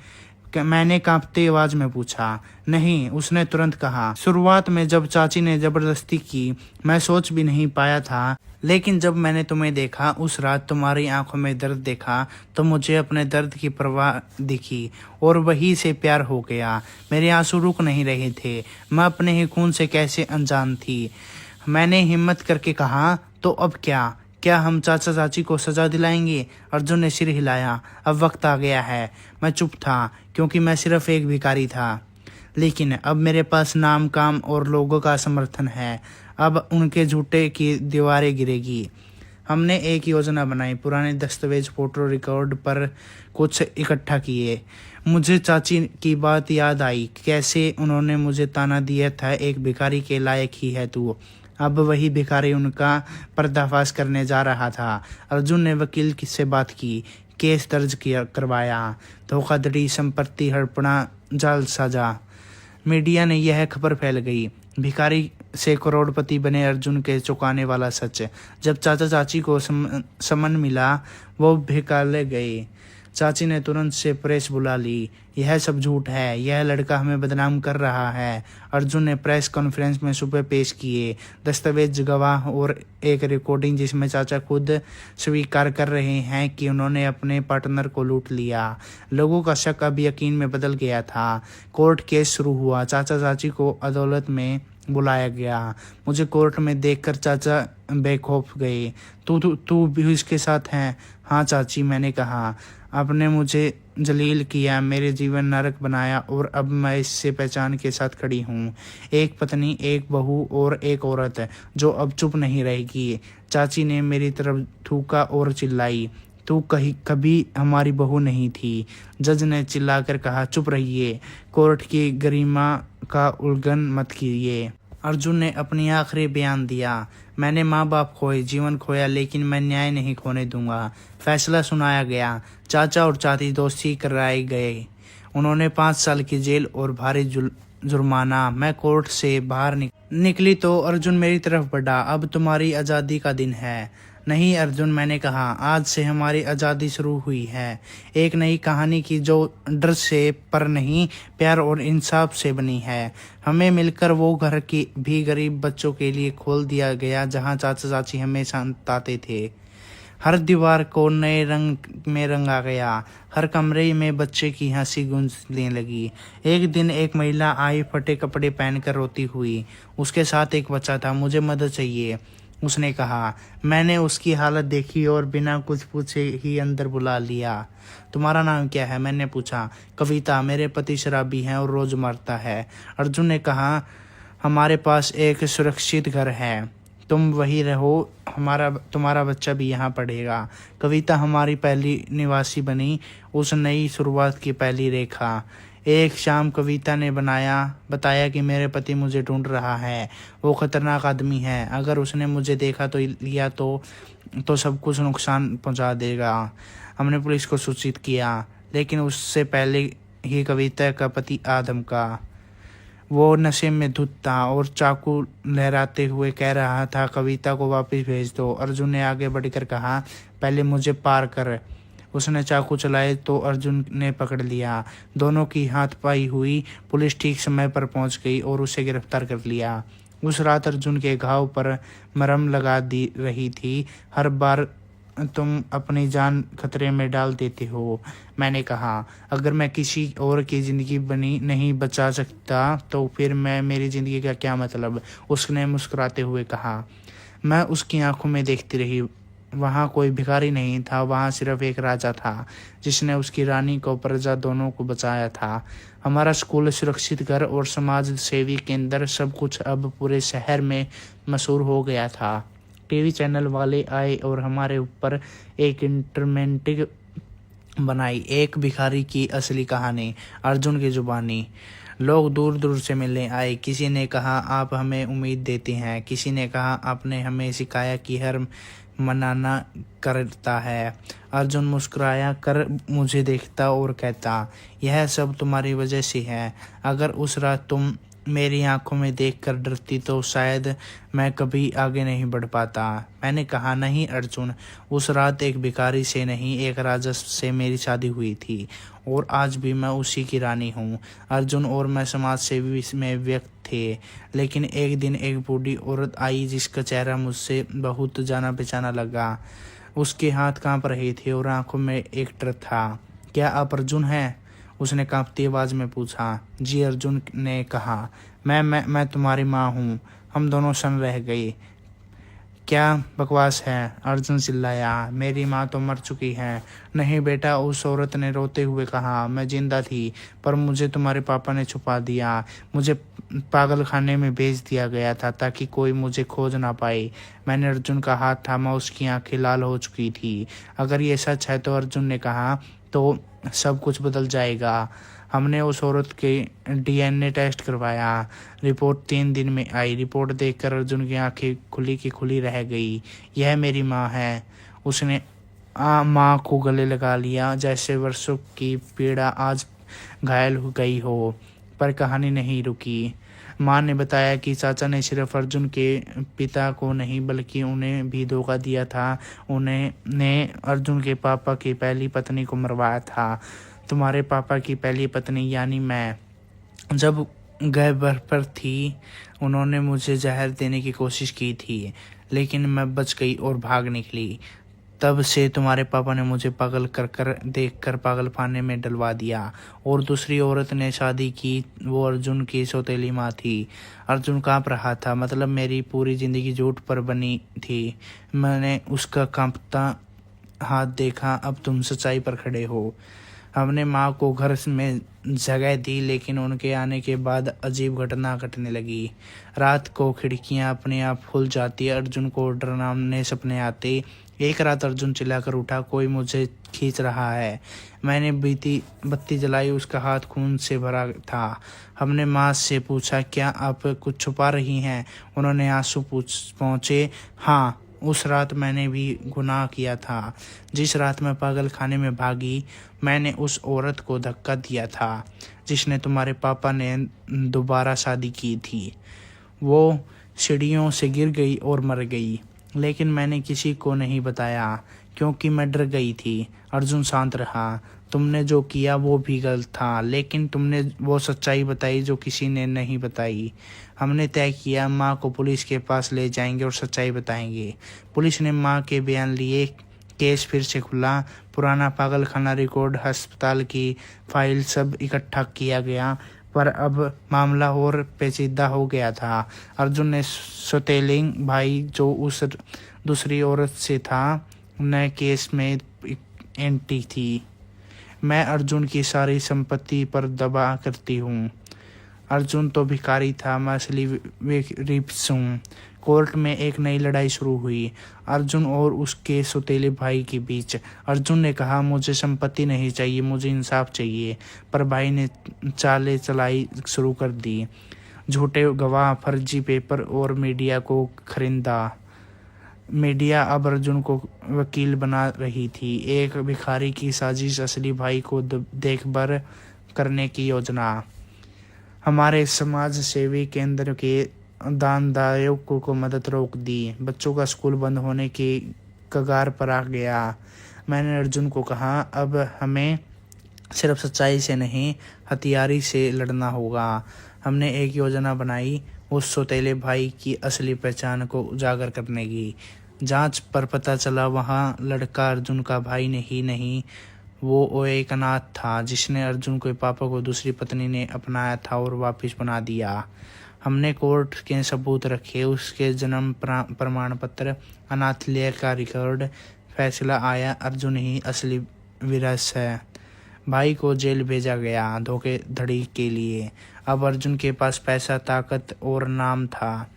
[SPEAKER 1] मैंने कांपती आवाज में पूछा। नहीं, उसने तुरंत कहा। शुरुआत में जब चाची ने जबरदस्ती की, मैं सोच भी नहीं पाया था, लेकिन जब मैंने तुम्हें देखा उस रात, तुम्हारी आंखों में दर्द देखा, तो मुझे अपने दर्द की परवाह दिखी और वही से प्यार हो गया। मेरे आंसू रुक नहीं रहे थे। मैं अपने ही खून से कैसे अनजान थी। मैंने हिम्मत करके कहा, तो अब क्या? क्या हम चाचा चाची को सजा दिलाएंगे? अर्जुन ने सिर हिलाया। अब वक्त आ गया है। मैं चुप था क्योंकि मैं सिर्फ एक भिखारी था, लेकिन अब मेरे पास नाम, काम और लोगों का समर्थन है। अब उनके झूठे की दीवारें गिरेगी। हमने एक योजना बनाई, पुराने दस्तावेज, फोटो, रिकॉर्ड पर कुछ इकट्ठा किए। मुझे चाची की बात याद आई, कैसे उन्होंने मुझे ताना दिया था, एक भिखारी के लायक ही है तू। अब वही भिखारी उनका पर्दाफाश करने जा रहा था। अर्जुन ने वकील से बात की, केस दर्ज करवाया। धोखाधड़ी, संपत्ति हड़पना, जाल साजा। मीडिया ने यह खबर फैल गई। भिखारी से करोड़पति बने अर्जुन के चौंकाने वाला सच। जब चाचा चाची को समन मिला, वो भिखाले गए। चाची ने तुरंत से प्रेस बुला ली। यह सब झूठ है, यह लड़का हमें बदनाम कर रहा है। अर्जुन ने प्रेस कॉन्फ्रेंस में सुबह पेश किए दस्तावेज, गवाह और एक रिकॉर्डिंग जिसमें चाचा खुद स्वीकार कर रहे हैं कि उन्होंने अपने पार्टनर को लूट लिया। लोगों का शक अब यकीन में बदल गया था। कोर्ट केस शुरू हुआ। चाचा चाची को अदालत में बुलाया गया। मुझे कोर्ट में देखकर चाचा बेखौफ गए। तू भी इसके साथ है? हाँ चाची, मैंने कहा। आपने मुझे जलील किया, मेरे जीवन नरक बनाया और अब मैं इससे पहचान के साथ खड़ी हूँ। एक पत्नी, एक बहू और एक औरत जो अब चुप नहीं रहेगी। चाची ने मेरी तरफ थूका और चिल्लाई, तू कभी हमारी बहू नहीं थी। जज ने चिल्लाकर कहा, चुप रहिए, कोर्ट की गरिमा का उल्लंघन मत कीजिए। अर्जुन ने अपनी आखिरी बयान दिया, मैंने माँ बाप खोए, जीवन खोया, लेकिन मैं न्याय नहीं खोने दूंगा। फैसला सुनाया गया। चाचा और चाची दोषी कराए गए। उन्होंने 5 साल की जेल और भारी जुर्माना। मैं कोर्ट से बाहर निकली तो अर्जुन मेरी तरफ बढ़ा। अब तुम्हारी आज़ादी का दिन है। नहीं अर्जुन, मैंने कहा, आज से हमारी आज़ादी शुरू हुई है। एक नई कहानी की जो डर से पर नहीं, प्यार और इंसाफ से बनी है। हमें मिलकर वो घर की भी गरीब बच्चों के लिए खोल दिया गया जहाँ चाचा चाची हमेशा ताते थे। हर दीवार को नए रंग में रंगा गया। हर कमरे में बच्चे की हंसी गूंजने लगी। एक दिन एक महिला आई, फटे कपड़े पहनकर रोती हुई। उसके साथ एक बच्चा था। मुझे मदद चाहिए, उसने कहा। मैंने उसकी हालत देखी और बिना कुछ पूछे ही अंदर बुला लिया। तुम्हारा नाम क्या है? मैंने पूछा। कविता, मेरे पति शराबी हैं और रोज मरता है। अर्जुन ने कहा, हमारे पास एक सुरक्षित घर है, तुम वही रहो, तुम्हारा बच्चा भी यहाँ पढ़ेगा। कविता हमारी पहली निवासी बनी, उस नई शुरुआत की पहली रेखा। एक शाम कविता ने बताया कि मेरे पति मुझे ढूंढ रहा है। वो खतरनाक आदमी है, अगर उसने मुझे देखा तो लिया तो सब कुछ नुकसान पहुंचा देगा। हमने पुलिस को सूचित किया, लेकिन उससे पहले ही कविता का पति आदम का, वो नशे में धुत था और चाकू लहराते हुए कह रहा था, कविता को वापस भेज दो। अर्जुन ने आगे बढ़कर कहा, पहले मुझे पार कर। उसने चाकू चलाए तो अर्जुन ने पकड़ लिया। दोनों की हाथापाई हुई। पुलिस ठीक समय पर पहुंच गई और उसे गिरफ्तार कर लिया। उस रात अर्जुन के घाव पर मरहम लगा दी रही थी। हर बार तुम अपनी जान खतरे में डाल देते हो, मैंने कहा। अगर मैं किसी और की ज़िंदगी बनी नहीं बचा सकता तो फिर मेरी ज़िंदगी का क्या मतलब, उसने मुस्कुराते हुए कहा। मैं उसकी आंखों में देखती रही। वहाँ कोई भिखारी नहीं था, वहाँ सिर्फ एक राजा था जिसने उसकी रानी को प्रजा दोनों को बचाया था। हमारा स्कूल, सुरक्षित घर और समाज सेवी केंद्र सब कुछ अब पूरे शहर में मशहूर हो गया था। टीवी चैनल वाले आए और हमारे ऊपर एक इंटरमेंटिक बनाई, एक भिखारी की असली कहानी, अर्जुन की जुबानी। लोग दूर दूर से मिलने आए। किसी ने कहा आप हमें उम्मीद देते हैं, किसी ने कहा आपने हमें सिखाया कि हर मनाना करता है। अर्जुन मुस्कुराया कर मुझे देखता और कहता, यह सब तुम्हारी वजह से है। अगर उस रात तुम मेरी आंखों में देखकर डरती तो शायद मैं कभी आगे नहीं बढ़ पाता। मैंने कहा, नहीं अर्जुन, उस रात एक भिखारी से नहीं, एक राजा से मेरी शादी हुई थी और आज भी मैं उसी की रानी हूँ। अर्जुन और मैं समाज सेवी में व्यक्त थे, लेकिन एक दिन एक बूढ़ी औरत आई जिसका चेहरा मुझसे बहुत जाना पहचाना लगा। उसके हाथ कांप रहे थे और आंखों में एक डर था। क्या आप अर्जुन हैं? उसने कांपती आवाज़ में पूछा। जी, अर्जुन ने कहा। मैं तुम्हारी माँ हूँ। हम दोनों सन रह गए। क्या बकवास है, अर्जुन चिल्लाया। मेरी माँ तो मर चुकी है। नहीं बेटा, उस औरत ने रोते हुए कहा। मैं जिंदा थी पर मुझे तुम्हारे पापा ने छुपा दिया। मुझे पागल खाने में भेज दिया गया था ताकि कोई मुझे खोज ना पाए। मैंने अर्जुन का हाथ थामा, उसकी आंखें लाल हो चुकी थी। अगर ये सच है, तो अर्जुन ने कहा, तो सब कुछ बदल जाएगा। हमने उस औरत के डीएनए टेस्ट करवाया। रिपोर्ट 3 दिन में आई। रिपोर्ट देखकर अर्जुन की आंखें खुली की खुली रह गई। यह मेरी माँ है। उसने माँ को गले लगा लिया, जैसे वर्षों की पीड़ा आज घायल हो गई हो। पर कहानी नहीं रुकी। माँ ने बताया कि चाचा ने सिर्फ अर्जुन के पिता को नहीं बल्कि उन्हें भी धोखा दिया था। उन्होंने अर्जुन के पापा की पहली पत्नी को मरवाया था। तुम्हारे पापा की पहली पत्नी यानी मैं। जब गर्भ पर थी, उन्होंने मुझे जहर देने की कोशिश की थी, लेकिन मैं बच गई और भाग निकली। तब से तुम्हारे पापा ने मुझे पागल कर देखकर पागलखाने में डलवा दिया और दूसरी औरत ने शादी की। वो अर्जुन की सौतेली माँ थी। अर्जुन कांप रहा था, मतलब मेरी पूरी जिंदगी झूठ पर बनी थी। मैंने उसका कांपता हाथ देखा। अब तुम सच्चाई पर खड़े हो। हमने माँ को घर में जगह दी, लेकिन उनके आने के बाद अजीब घटना घटने लगी। रात को खिड़कियाँ अपने आप खुल जाती। अर्जुन को डरावने सपने आते। एक रात अर्जुन चिल्लाकर उठा, कोई मुझे खींच रहा है। मैंने बत्ती जलाई, उसका हाथ खून से भरा था। हमने माँ से पूछा, क्या आप कुछ छुपा रही हैं? उन्होंने आंसू पहुँचे। हाँ, उस रात मैंने भी गुनाह किया था। जिस रात मैं पागल खाने में भागी, मैंने उस औरत को धक्का दिया था जिसने तुम्हारे पापा ने दोबारा शादी की थी। वो सीढ़ियों से गिर गई और मर गई, लेकिन मैंने किसी को नहीं बताया क्योंकि मैं डर गई थी। अर्जुन शांत रहा। तुमने जो किया वो भी गलत था, लेकिन तुमने वो सच्चाई बताई जो किसी ने नहीं बताई। हमने तय किया माँ को पुलिस के पास ले जाएंगे और सच्चाई बताएंगे। पुलिस ने माँ के बयान लिए। केस फिर से खुला। पुराना पागलखाना रिकॉर्ड, अस्पताल की फाइल सब इकट्ठा किया गया, पर अब मामला और पेचीदा हो गया था। अर्जुन ने सौतेली भाई जो उस दूसरी औरत से था, नए केस में एंटी थी। मैं अर्जुन की सारी संपत्ति पर दबा करती हूँ। अर्जुन तो भिखारी था, मैं असली रिप्स हूँ। कोर्ट में एक नई लड़ाई शुरू हुई, अर्जुन और उसके सौतेले भाई के बीच। अर्जुन ने कहा, मुझे संपत्ति नहीं चाहिए, मुझे इंसाफ चाहिए। पर भाई ने चालें चलाई शुरू कर दी। झूठे गवाह, फर्जी पेपर और मीडिया को खरीदा। मीडिया अब अर्जुन को वकील बना रही थी। एक भिखारी की साजिश, असली भाई को देखभाल करने की योजना। हमारे समाज सेवी केंद्र के दानदायकों को मदद रोक दी। बच्चों का स्कूल बंद होने की कगार पर आ गया। मैंने अर्जुन को कहा, अब हमें सिर्फ सच्चाई से नहीं, हथियारी से लड़ना होगा। हमने एक योजना बनाई उस सौतेले भाई की असली पहचान को उजागर करने की। जांच पर पता चला वहाँ लड़का अर्जुन का भाई नहीं, वो एक अनाथ था जिसने अर्जुन के पापा को दूसरी पत्नी ने अपनाया था और वापस बना दिया। हमने कोर्ट के सबूत रखे, उसके जन्म प्रमाण पत्र, अनाथालय का रिकॉर्ड। फैसला आया, अर्जुन ही असली विरासत है। भाई को जेल भेजा गया धोखाधड़ी के लिए। अब अर्जुन के पास पैसा, ताकत और नाम था,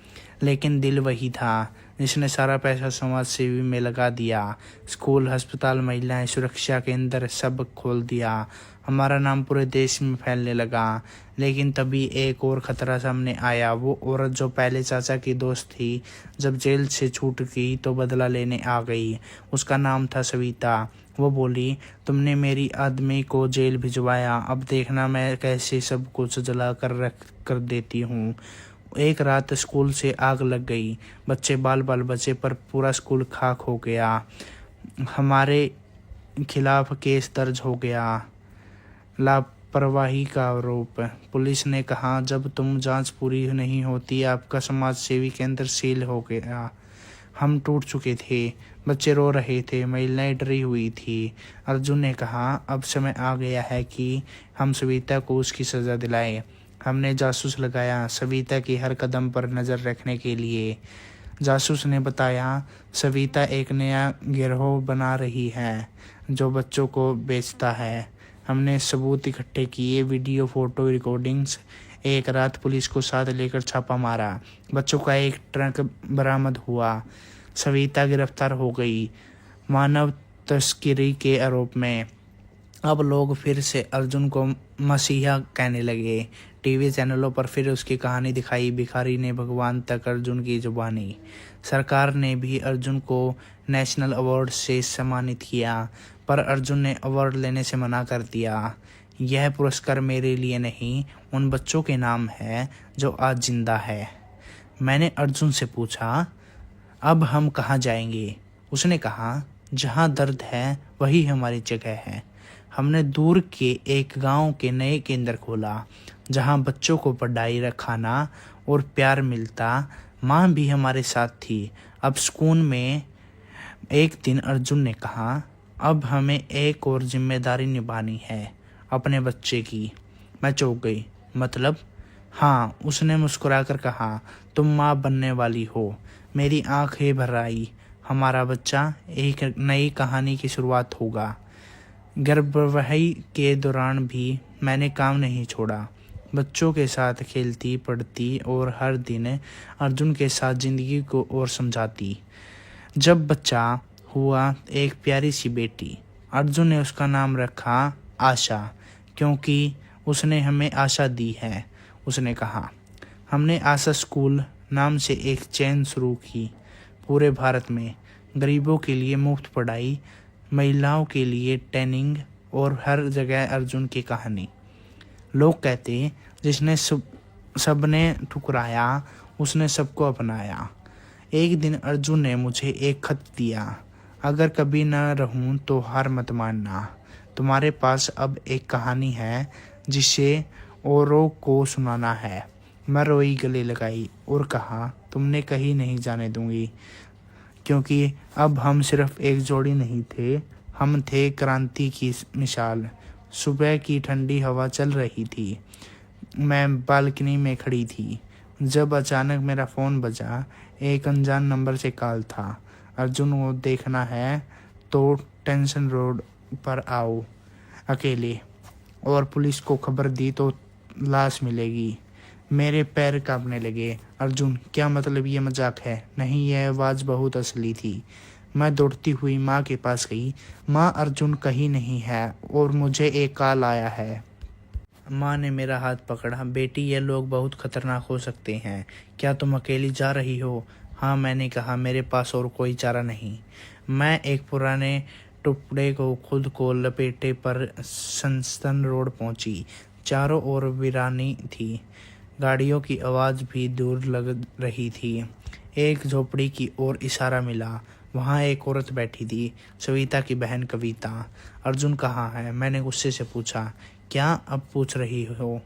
[SPEAKER 1] लेकिन दिल वही था जिसने सारा पैसा समाज सेवी में लगा दिया। स्कूल, अस्पताल, महिलाएं, सुरक्षा केंद्र सब खोल दिया। हमारा नाम पूरे देश में फैलने लगा। लेकिन तभी एक और खतरा सामने आया। वो औरत जो पहले चाचा की दोस्त थी, जब जेल से छूट गई तो बदला लेने आ गई। उसका नाम था सविता। वो बोली, तुमने मेरी आदमी को जेल भिजवाया, अब देखना मैं कैसे सब कुछ जला कर रख कर देती हूँ। एक रात स्कूल से आग लग गई। बच्चे बाल बचे, पर पूरा स्कूल खाक हो गया। हमारे खिलाफ केस दर्ज हो गया, लापरवाही का आरोप। पुलिस ने कहा, जब तुम जांच पूरी नहीं होती आपका समाज सेवी केंद्र सील हो गया। हम टूट चुके थे, बच्चे रो रहे थे, महिलाएं डरी हुई थी। अर्जुन ने कहा, अब समय आ गया है कि हम सविता को उसकी सज़ा दिलाएं। हमने जासूस लगाया सविता की हर कदम पर नज़र रखने के लिए। जासूस ने बताया, सविता एक नया गिरोह बना रही है जो बच्चों को बेचता है। हमने सबूत इकट्ठे किए, वीडियो, फोटो, रिकॉर्डिंग्स। एक रात पुलिस को साथ लेकर छापा मारा। बच्चों का एक ट्रक बरामद हुआ। सविता गिरफ्तार हो गई मानव तस्करी के आरोप में। अब लोग फिर से अर्जुन को मसीहा कहने लगे। टीवी चैनलों पर फिर उसकी कहानी दिखाई, भिखारी ने भगवान तक अर्जुन की जुबानी। सरकार ने भी अर्जुन को नेशनल अवार्ड से सम्मानित किया, पर अर्जुन ने अवार्ड लेने से मना कर दिया। यह पुरस्कार मेरे लिए नहीं, उन बच्चों के नाम है जो आज जिंदा है। मैंने अर्जुन से पूछा, अब हम कहाँ जाएंगे? उसने कहा, जहाँ दर्द है वही हमारी जगह है। हमने दूर के एक गांव के नए केंद्र खोला, जहां बच्चों को पढ़ाई, खाना और प्यार मिलता। माँ भी हमारे साथ थी। अब स्कूल में एक दिन अर्जुन ने कहा, अब हमें एक और जिम्मेदारी निभानी है, अपने बच्चे की। मैं चौंक गई। मतलब? हाँ, उसने मुस्कुराकर कहा, तुम माँ बनने वाली हो। मेरी आंखें भर आई। हमारा बच्चा एक नई कहानी की शुरुआत होगा। गर्भवती के दौरान भी मैंने काम नहीं छोड़ा। बच्चों के साथ खेलती, पढ़ती और हर दिन अर्जुन के साथ ज़िंदगी को और समझाती। जब बच्चा हुआ, एक प्यारी सी बेटी, अर्जुन ने उसका नाम रखा आशा, क्योंकि उसने हमें आशा दी है। उसने कहा, हमने आशा स्कूल नाम से एक चेन शुरू की। पूरे भारत में गरीबों के लिए मुफ्त पढ़ाई, महिलाओं के लिए ट्रेनिंग और हर जगह अर्जुन की कहानी। लोग कहते, जिसने सबने ठुकराया उसने सबको अपनाया। एक दिन अर्जुन ने मुझे एक खत दिया, अगर कभी न रहूं तो हार मत मानना। तुम्हारे पास अब एक कहानी है जिसे औरों को सुनाना है। मैं रोई, गले लगाई और कहा, तुमने कहीं नहीं जाने दूंगी, क्योंकि अब हम सिर्फ एक जोड़ी नहीं थे, हम थे क्रांति की मिसाल। सुबह की ठंडी हवा चल रही थी। मैं बालकनी में खड़ी थी जब अचानक मेरा फ़ोन बजा। एक अनजान नंबर से कॉल था। अर्जुन को देखना है तो टेंशन रोड पर आओ अकेले, और पुलिस को खबर दी तो लाश मिलेगी। मेरे पैर कांपने लगे। अर्जुन, क्या मतलब ये मजाक है? नहीं, यह आवाज़ बहुत असली थी। मैं दौड़ती हुई माँ के पास गई। माँ, अर्जुन कहीं नहीं है और मुझे एक कॉल आया है। माँ ने मेरा हाथ पकड़ा। बेटी, ये लोग बहुत खतरनाक हो सकते हैं। क्या तुम अकेली जा रही हो? हाँ, मैंने कहा, मेरे पास और कोई चारा नहीं। मैं एक पुराने टुकड़े को खुद को लपेटे पर सनस्टन रोड पहुंची। चारों ओर वीरानी थी। गाड़ियों की आवाज़ भी दूर लग रही थी। एक झोपड़ी की ओर इशारा मिला। वहाँ एक औरत बैठी थी, सविता की बहन कविता। अर्जुन कहाँ है? मैंने गुस्से से पूछा। क्या अब पूछ रही हो?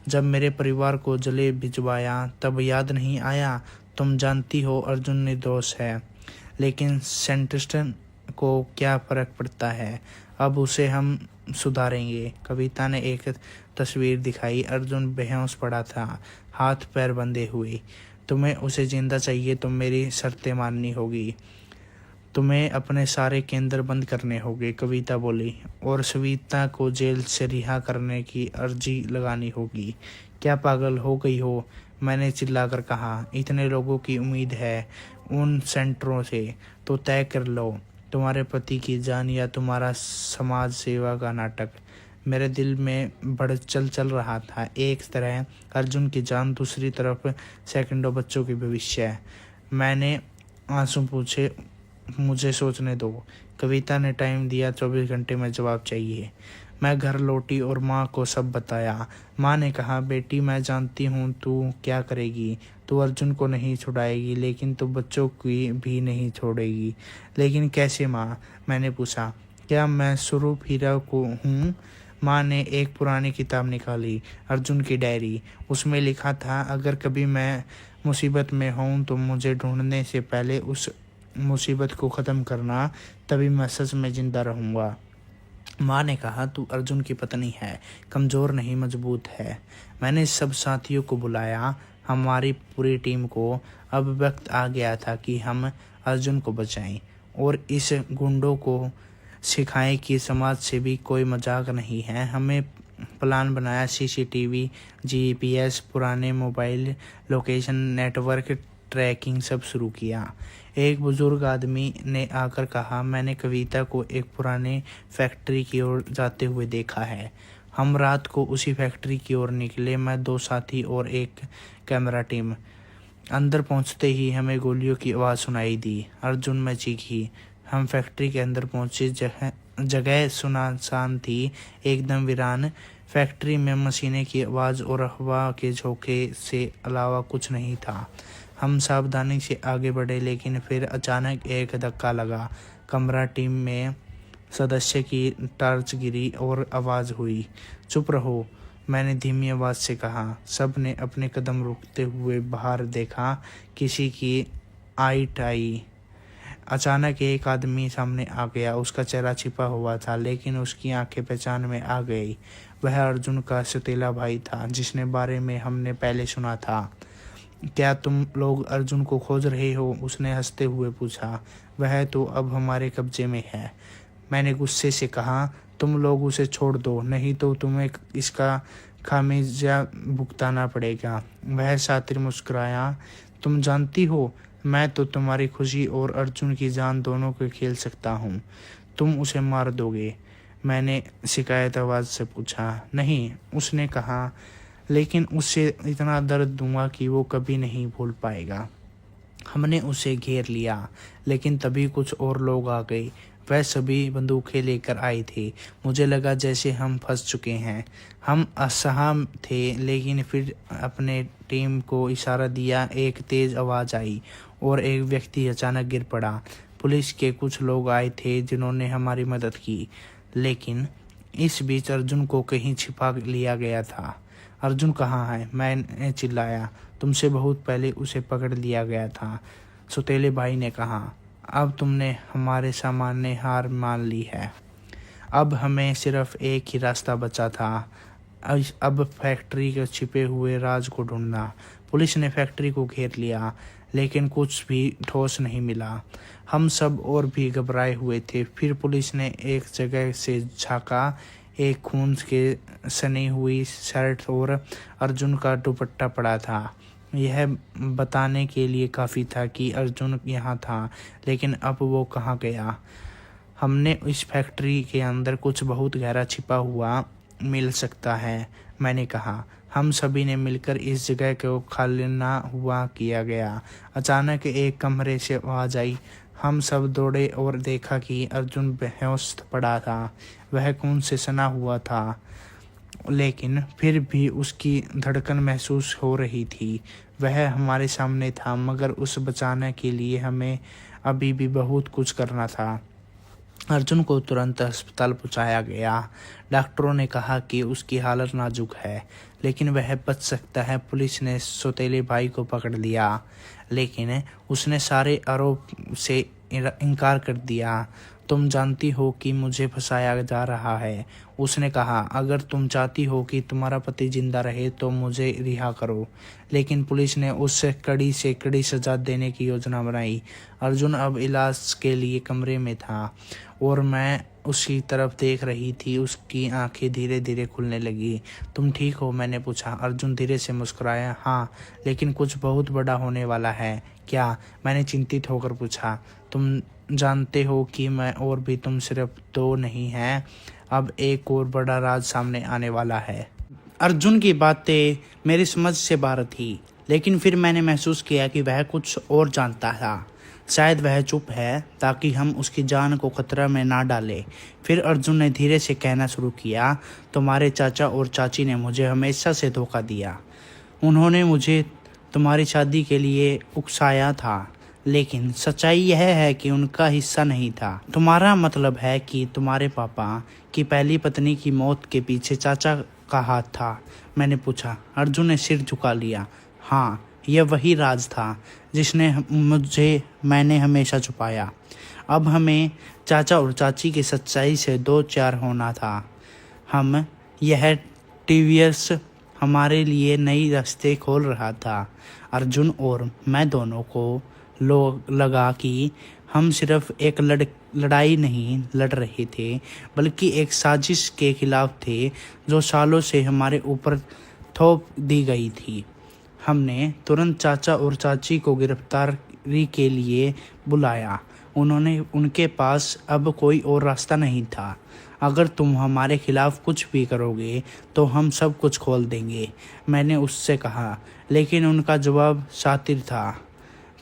[SPEAKER 1] जब मेरे परिवार को जले भिजवाया तब याद नहीं आया? तुम जानती हो अर्जुन निर्दोष है, लेकिन सेंटिस्टन को क्या फर्क पड़ता है? अब उसे हम सुधारेंगे। कविता ने एक तस्वीर दिखाई। अर्जुन बेहोश पड़ा था, हाथ पैर बंधे हुए। तुम्हें उसे जिंदा चाहिए तो मेरी शर्तें माननी होगी। तुम्हें अपने सारे केंद्र बंद करने होंगे, कविता बोली, और सविता को जेल से रिहा करने की अर्जी लगानी होगी। क्या पागल हो गई हो? मैंने चिल्लाकर कहा। इतने लोगों की उम्मीद है उन सेंटरों से, तो तय कर लो, तुम्हारे पति की जान या तुम्हारा समाज सेवा का नाटक। मेरे दिल में चल रहा था। एक तरह अर्जुन की जान, दूसरी तरफ सैकड़ों बच्चों के भविष्य। मैंने आंसू पूछे, मुझे सोचने दो। कविता ने टाइम दिया, 24 घंटे में जवाब चाहिए। मैं घर लौटी और माँ को सब बताया। माँ ने कहा, बेटी मैं जानती हूँ तू क्या करेगी। तू अर्जुन को नहीं छुड़ाएगी, लेकिन तू बच्चों की भी नहीं छोड़ेगी। लेकिन कैसे माँ? मैंने पूछा। क्या मैं स्वरूप हीरा को हूँ? माँ ने एक पुरानी किताब निकाली, अर्जुन की डायरी। उसमें लिखा था, अगर कभी मैं मुसीबत में हूँ तो मुझे ढूंढने से पहले उस मुसीबत को ख़त्म करना, तभी मैं सच में ज़िंदा रहूँगा। माँ ने कहा, तू अर्जुन की पत्नी है, कमज़ोर नहीं मजबूत है। मैंने सब साथियों को बुलाया, हमारी पूरी टीम को। अब वक्त आ गया था कि हम अर्जुन को बचाएं और इस गुंडों को सिखाएं कि समाज से भी कोई मजाक नहीं है। हमें प्लान बनाया, सीसीटीवी, जीपीएस, पुराने मोबाइल लोकेशन, नेटवर्क ट्रैकिंग सब शुरू किया। एक बुजुर्ग आदमी ने आकर कहा, मैंने कविता को एक पुराने फैक्ट्री की ओर जाते हुए देखा है। हम रात को उसी फैक्ट्री की ओर निकले, मैं, 2 साथी और एक कैमरा टीम। अंदर पहुंचते ही हमें गोलियों की आवाज़ सुनाई दी। अर्जुन में चीखी। हम फैक्ट्री के अंदर पहुंचे। जगह सुनसान थी, एकदम वीरान। फैक्ट्री में मशीनें की आवाज़ और हवा के झोंके से अलावा कुछ नहीं था। हम सावधानी से आगे बढ़े, लेकिन फिर अचानक एक धक्का लगा। कमरा टीम में सदस्य की टॉर्च गिरी और आवाज़ हुई, चुप रहो। मैंने धीमी आवाज़ से कहा। सब ने अपने कदम रोकते हुए बाहर देखा। किसी की आइट आई। अचानक एक आदमी सामने आ गया। उसका चेहरा छिपा हुआ था, लेकिन उसकी आंखें पहचान में आ गई। वह अर्जुन का सौतेला भाई था, जिसने बारे में हमने पहले सुना था। क्या तुम लोग अर्जुन को खोज रहे हो? उसने हंसते हुए पूछा। वह तो अब हमारे कब्जे में है, मैंने गुस्से से कहा। तुम लोग उसे छोड़ दो, नहीं तो तुम्हें इसका खामियाजा भुगताना पड़ेगा। वह शातिर मुस्कुराया। तुम जानती हो, मैं तो तुम्हारी खुशी और अर्जुन की जान दोनों को खेल सकता हूँ। तुम उसे मार दोगे? मैंने शिकायत आवाज़ से पूछा। नहीं, उसने कहा, लेकिन उससे इतना दर्द दूंगा कि वो कभी नहीं भूल पाएगा। हमने उसे घेर लिया, लेकिन तभी कुछ और लोग आ गए। वह सभी बंदूकें लेकर आए थे। मुझे लगा जैसे हम फंस चुके हैं। हम असहम थे, लेकिन फिर अपने टीम को इशारा दिया। एक तेज़ आवाज़ आई और एक व्यक्ति अचानक गिर पड़ा। पुलिस के कुछ लोग आए थे जिन्होंने हमारी मदद की, लेकिन इस बीच अर्जुन को कहीं छिपा लिया गया था। अर्जुन कहाँ है? मैंने चिल्लाया। तुमसे बहुत पहले उसे पकड़ लिया गया था, सौतेले भाई ने कहा। अब तुमने हमारे सामने हार मान ली है। अब हमें सिर्फ एक ही रास्ता बचा था, अब फैक्ट्री के छिपे हुए राज को ढूंढना। पुलिस ने फैक्ट्री को घेर लिया, लेकिन कुछ भी ठोस नहीं मिला। हम सब और भी घबराए हुए थे। फिर पुलिस ने एक जगह से झांका। एक खून के सनी हुई शर्ट और अर्जुन का दुपट्टा पड़ा था। यह बताने के लिए काफ़ी था कि अर्जुन यहाँ था, लेकिन अब वो कहाँ गया। हमने इस फैक्ट्री के अंदर कुछ बहुत गहरा छिपा हुआ मिल सकता है, मैंने कहा। हम सभी ने मिलकर इस जगह को खाना हुआ किया गया। अचानक एक कमरे से आवाज़ आई। हम सब दौड़े और देखा कि अर्जुन बेहोश पड़ा था। वह खून से सना हुआ था लेकिन फिर भी उसकी धड़कन महसूस हो रही थी। वह हमारे सामने था, मगर उसे बचाने के लिए हमें अभी भी बहुत कुछ करना था। अर्जुन को तुरंत अस्पताल पहुंचाया गया। डॉक्टरों ने कहा कि उसकी हालत नाजुक है, लेकिन वह बच सकता है। पुलिस ने सौतेले भाई को पकड़ लिया, लेकिन उसने सारे आरोप से इनकार कर दिया। तुम जानती हो कि मुझे फंसाया जा रहा है, उसने कहा। अगर तुम चाहती हो कि तुम्हारा पति जिंदा रहे तो मुझे रिहा करो। लेकिन पुलिस ने उसे कड़ी से कड़ी सजा देने की योजना बनाई। अर्जुन अब इलाज के लिए कमरे में था और मैं उसकी तरफ देख रही थी। उसकी आंखें धीरे धीरे खुलने लगी। तुम ठीक हो? मैंने पूछा। अर्जुन धीरे से मुस्कुराया। हाँ, लेकिन कुछ बहुत बड़ा होने वाला है। क्या? मैंने चिंतित होकर पूछा। तुम जानते हो कि मैं और भी तुम सिर्फ दो नहीं हैं, अब एक और बड़ा राज सामने आने वाला है। अर्जुन की बातें मेरी समझ से बाहर थी, लेकिन फिर मैंने महसूस किया कि वह कुछ और जानता था। शायद वह चुप है ताकि हम उसकी जान को खतरा में ना डालें। फिर अर्जुन ने धीरे से कहना शुरू किया, तुम्हारे चाचा और चाची ने मुझे हमेशा से धोखा दिया। उन्होंने मुझे तुम्हारी शादी के लिए उकसाया था, लेकिन सच्चाई यह है कि उनका हिस्सा नहीं था। तुम्हारा मतलब है कि तुम्हारे पापा की पहली पत्नी की मौत के पीछे चाचा का हाथ था? मैंने पूछा। अर्जुन ने सिर झुका लिया। हाँ, यह वही राज था जिसने मैंने हमेशा छुपाया। अब हमें चाचा और चाची की सच्चाई से दो चार होना था। यह टीवीएस हमारे लिए नई रास्ते खोल रहा था। अर्जुन और मैं दोनों को लगा कि हम सिर्फ एक लड़ाई नहीं लड़ रहे थे, बल्कि एक साजिश के खिलाफ थे जो सालों से हमारे ऊपर थोप दी गई थी। हमने तुरंत चाचा और चाची को गिरफ्तारी के लिए बुलाया। उनके पास अब कोई और रास्ता नहीं था। अगर तुम हमारे खिलाफ कुछ भी करोगे तो हम सब कुछ खोल देंगे, मैंने उससे कहा। लेकिन उनका जवाब शातिर था।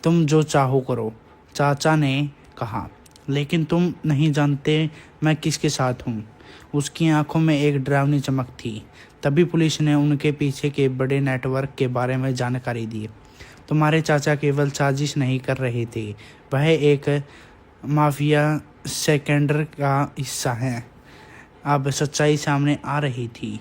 [SPEAKER 1] तुम जो चाहो करो, चाचा ने कहा, लेकिन तुम नहीं जानते मैं किसके साथ हूँ। उसकी आंखों में एक डरावनी चमक थी। तभी पुलिस ने उनके पीछे के बड़े नेटवर्क के बारे में जानकारी दी। तुम्हारे चाचा केवल साजिश नहीं कर रहे थे, वह एक माफिया सेकेंडर का हिस्सा है। अब सच्चाई सामने आ रही थी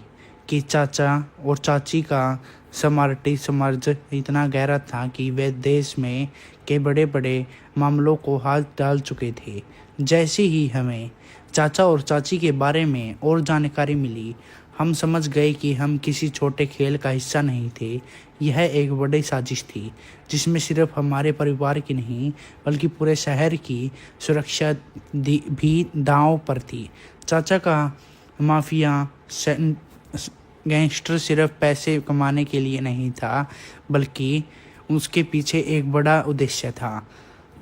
[SPEAKER 1] कि चाचा और चाची का समर्थ इतना गहरा था कि वे देश में के बड़े बड़े मामलों को हाथ डाल चुके थे। जैसे ही हमें चाचा और चाची के बारे में और जानकारी मिली, हम समझ गए कि हम किसी छोटे खेल का हिस्सा नहीं थे। यह एक बड़ी साजिश थी जिसमें सिर्फ हमारे परिवार की नहीं, बल्कि पूरे शहर की सुरक्षा भी दांव पर थी। चाचा का माफिया गैंगस्टर सिर्फ पैसे कमाने के लिए नहीं था, बल्कि उसके पीछे एक बड़ा उद्देश्य था।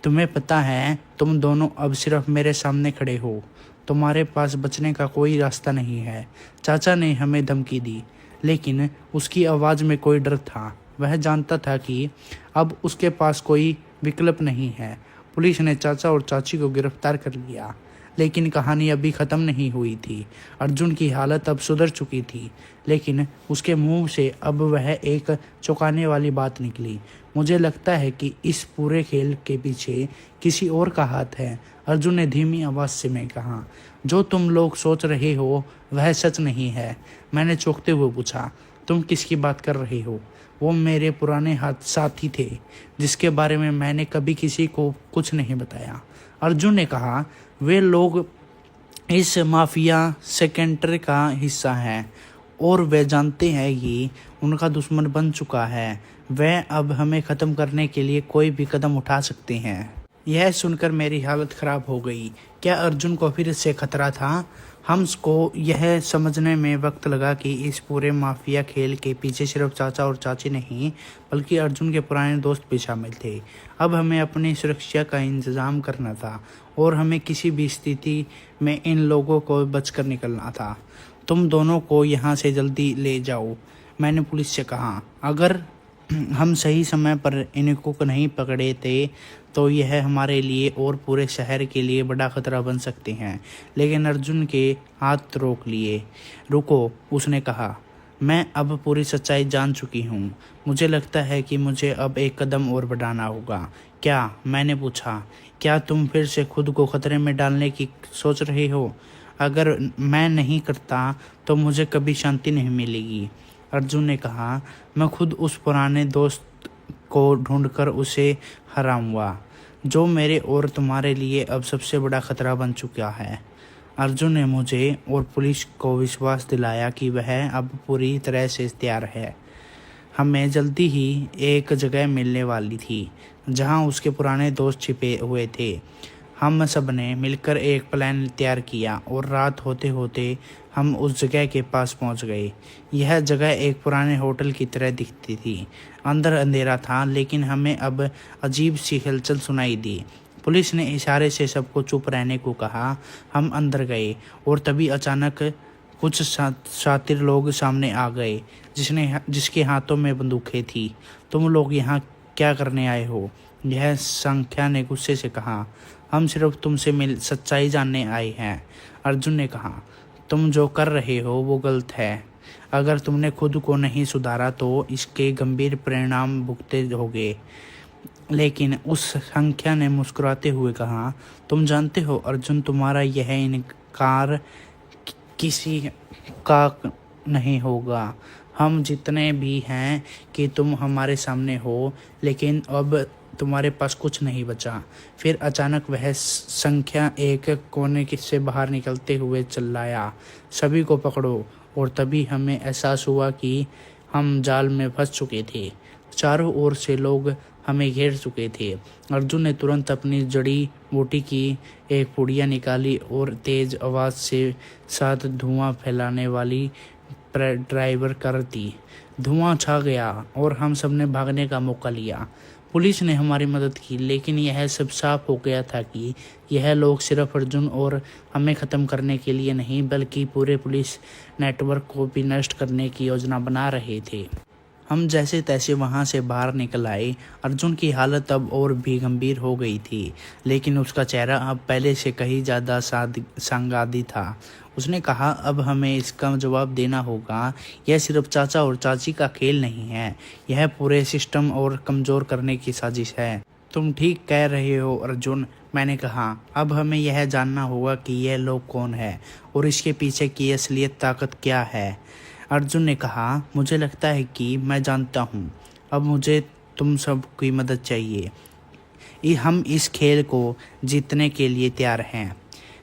[SPEAKER 1] तुम्हें पता है, तुम दोनों अब सिर्फ मेरे सामने खड़े हो। तुम्हारे पास बचने का कोई रास्ता नहीं है। चाचा ने हमें धमकी दी, लेकिन उसकी आवाज़ में कोई डर था। वह जानता था कि अब उसके पास कोई विकल्प नहीं है। पुलिस ने चाचा और चाची को गिरफ्तार कर लिया, लेकिन कहानी अभी ख़त्म नहीं हुई थी। अर्जुन की हालत अब सुधर चुकी थी, लेकिन उसके मुंह से अब वह एक चौंकाने वाली बात निकली। मुझे लगता है कि इस पूरे खेल के पीछे किसी और का हाथ है, अर्जुन ने धीमी आवाज़ से मैं कहा। जो तुम लोग सोच रहे हो वह सच नहीं है, मैंने चौंकते हुए पूछा। तुम किसकी बात कर रहे हो? वो मेरे पुराने साथी थे जिसके बारे में मैंने कभी किसी को कुछ नहीं बताया, अर्जुन ने कहा। वे लोग इस माफिया सेकेंडर का हिस्सा हैं और वे जानते हैं कि उनका दुश्मन बन चुका है। वे अब हमें ख़त्म करने के लिए कोई भी कदम उठा सकते हैं। यह सुनकर मेरी हालत ख़राब हो गई। क्या अर्जुन को फिर से खतरा था? हमको यह समझने में वक्त लगा कि इस पूरे माफिया खेल के पीछे सिर्फ चाचा और चाची नहीं, बल्कि अर्जुन के पुराने दोस्त भी शामिल थे। अब हमें अपनी सुरक्षा का इंतज़ाम करना था और हमें किसी भी स्थिति में इन लोगों को बचकर निकलना था। तुम दोनों को यहाँ से जल्दी ले जाओ, मैंने पुलिस से कहा। अगर हम सही समय पर इनको नहीं पकड़े थे तो यह हमारे लिए और पूरे शहर के लिए बड़ा खतरा बन सकते हैं। लेकिन अर्जुन के हाथ रोक लिए। रुको, उसने कहा, मैं अब पूरी सच्चाई जान चुकी हूँ। मुझे लगता है कि मुझे अब एक कदम और बढ़ाना होगा। क्या? मैंने पूछा। क्या तुम फिर से खुद को खतरे में डालने की सोच रहे हो? अगर मैं नहीं करता तो मुझे कभी शांति नहीं मिलेगी। अर्जुन ने कहा, मैं खुद उस पुराने दोस्त को ढूंढकर उसे हराऊंगा जो मेरे और तुम्हारे लिए अब सबसे बड़ा खतरा बन चुका है। अर्जुन ने मुझे और पुलिस को विश्वास दिलाया कि वह अब पूरी तरह से तैयार है। हमें जल्दी ही एक जगह मिलने वाली थी जहां उसके पुराने दोस्त छिपे हुए थे। हम सब ने मिलकर एक प्लान तैयार किया और रात होते होते हम उस जगह के पास पहुंच गए। यह जगह एक पुराने होटल की तरह दिखती थी। अंदर अंधेरा था, लेकिन हमें अब अजीब सी हलचल सुनाई दी। पुलिस ने इशारे से सबको चुप रहने को कहा। हम अंदर गए और तभी अचानक कुछ शातिर लोग सामने आ गए जिसके हाथों में बंदूकें थी। तुम लोग यहाँ क्या करने आए हो? यह संख्या ने गुस्से से कहा। हम सिर्फ तुमसे सच्चाई जानने आए हैं, अर्जुन ने कहा। तुम जो कर रहे हो वो गलत है। अगर तुमने खुद को नहीं सुधारा तो इसके गंभीर परिणाम भुगते होगे। लेकिन उस संख्या ने मुस्कुराते हुए कहा, तुम जानते हो अर्जुन, तुम्हारा यह इनकार किसी का नहीं होगा। हम जितने भी हैं कि तुम हमारे सामने हो, लेकिन अब तुम्हारे पास कुछ नहीं बचा। फिर अचानक वह संख्या एक कोने से बाहर निकलते हुए चिल्लाया, सभी को पकड़ो। और तभी हमें एहसास हुआ कि हम जाल में फंस चुके थे। चारों ओर से लोग हमें घेर चुके थे। अर्जुन ने तुरंत अपनी जड़ी बूटी की एक पुड़िया निकाली और तेज आवाज़ से साथ धुआं फैलाने वाली ड्राइवर कर दी। धुआं छा गया और हम सब ने भागने का मौका लिया। पुलिस ने हमारी मदद की, लेकिन यह सब साफ हो गया था कि यह लोग सिर्फ अर्जुन और हमें ख़त्म करने के लिए नहीं, बल्कि पूरे पुलिस नेटवर्क को भी नष्ट करने की योजना बना रहे थे। हम जैसे तैसे वहां से बाहर निकल आए। अर्जुन की हालत अब और भी गंभीर हो गई थी, लेकिन उसका चेहरा अब पहले से कहीं ज़्यादा सांगादी था। उसने कहा, अब हमें इसका जवाब देना होगा। यह सिर्फ चाचा और चाची का खेल नहीं है, यह पूरे सिस्टम और कमज़ोर करने की साजिश है। तुम ठीक कह रहे हो अर्जुन, मैंने कहा। अब हमें यह जानना होगा कि यह लोग कौन है और इसके पीछे की असलियत ताकत क्या है। अर्जुन ने कहा, मुझे लगता है कि मैं जानता हूँ। अब मुझे तुम सब की मदद चाहिए। हम इस खेल को जीतने के लिए तैयार हैं।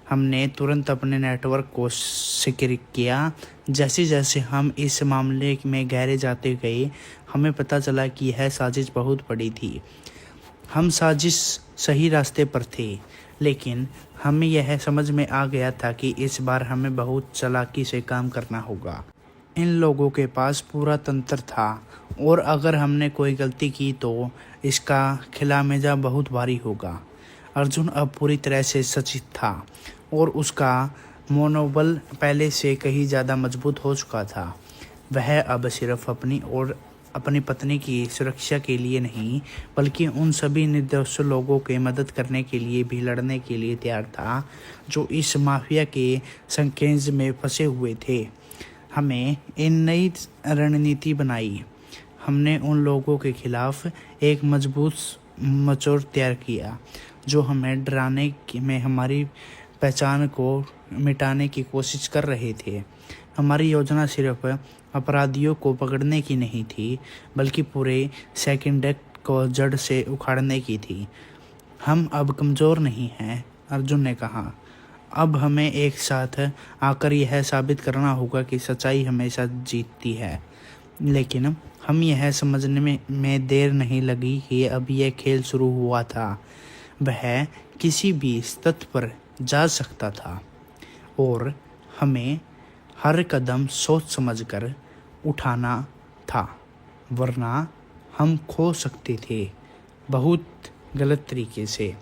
[SPEAKER 1] हमने तुरंत अपने नेटवर्क को सिक्योर किया। जैसे जैसे हम इस मामले में गहरे जाते गए, हमें पता चला कि यह साजिश बहुत बड़ी थी। हम साजिश सही रास्ते पर थे, लेकिन हमें यह समझ में आ गया था कि इस बार हमें बहुत चालाकी से काम करना होगा। इन लोगों के पास पूरा तंत्र था और अगर हमने कोई गलती की तो इसका खिलामेजा बहुत भारी होगा। अर्जुन अब पूरी तरह से सचेत था और उसका मनोबल पहले से कहीं ज़्यादा मजबूत हो चुका था। वह अब सिर्फ अपनी और अपनी पत्नी की सुरक्षा के लिए नहीं, बल्कि उन सभी निर्दोष लोगों की मदद करने के लिए भी लड़ने के लिए तैयार था जो इस माफिया के संकेज में फंसे हुए थे। हमें इन नई रणनीति बनाई। हमने उन लोगों के खिलाफ एक मजबूत मोर्चा तैयार किया जो हमें डराने में हमारी पहचान को मिटाने की कोशिश कर रहे थे। हमारी योजना सिर्फ अपराधियों को पकड़ने की नहीं थी, बल्कि पूरे सेकेंड को जड़ से उखाड़ने की थी। हम अब कमज़ोर नहीं हैं, अर्जुन ने कहा। अब हमें एक साथ आकर यह साबित करना होगा कि सच्चाई हमेशा जीतती है। लेकिन हम यह समझने में देर नहीं लगी कि अब यह खेल शुरू हुआ था। वह किसी भी स्तर पर जा सकता था और हमें हर कदम सोच समझकर उठाना था, वरना हम खो सकते थे बहुत गलत तरीके से।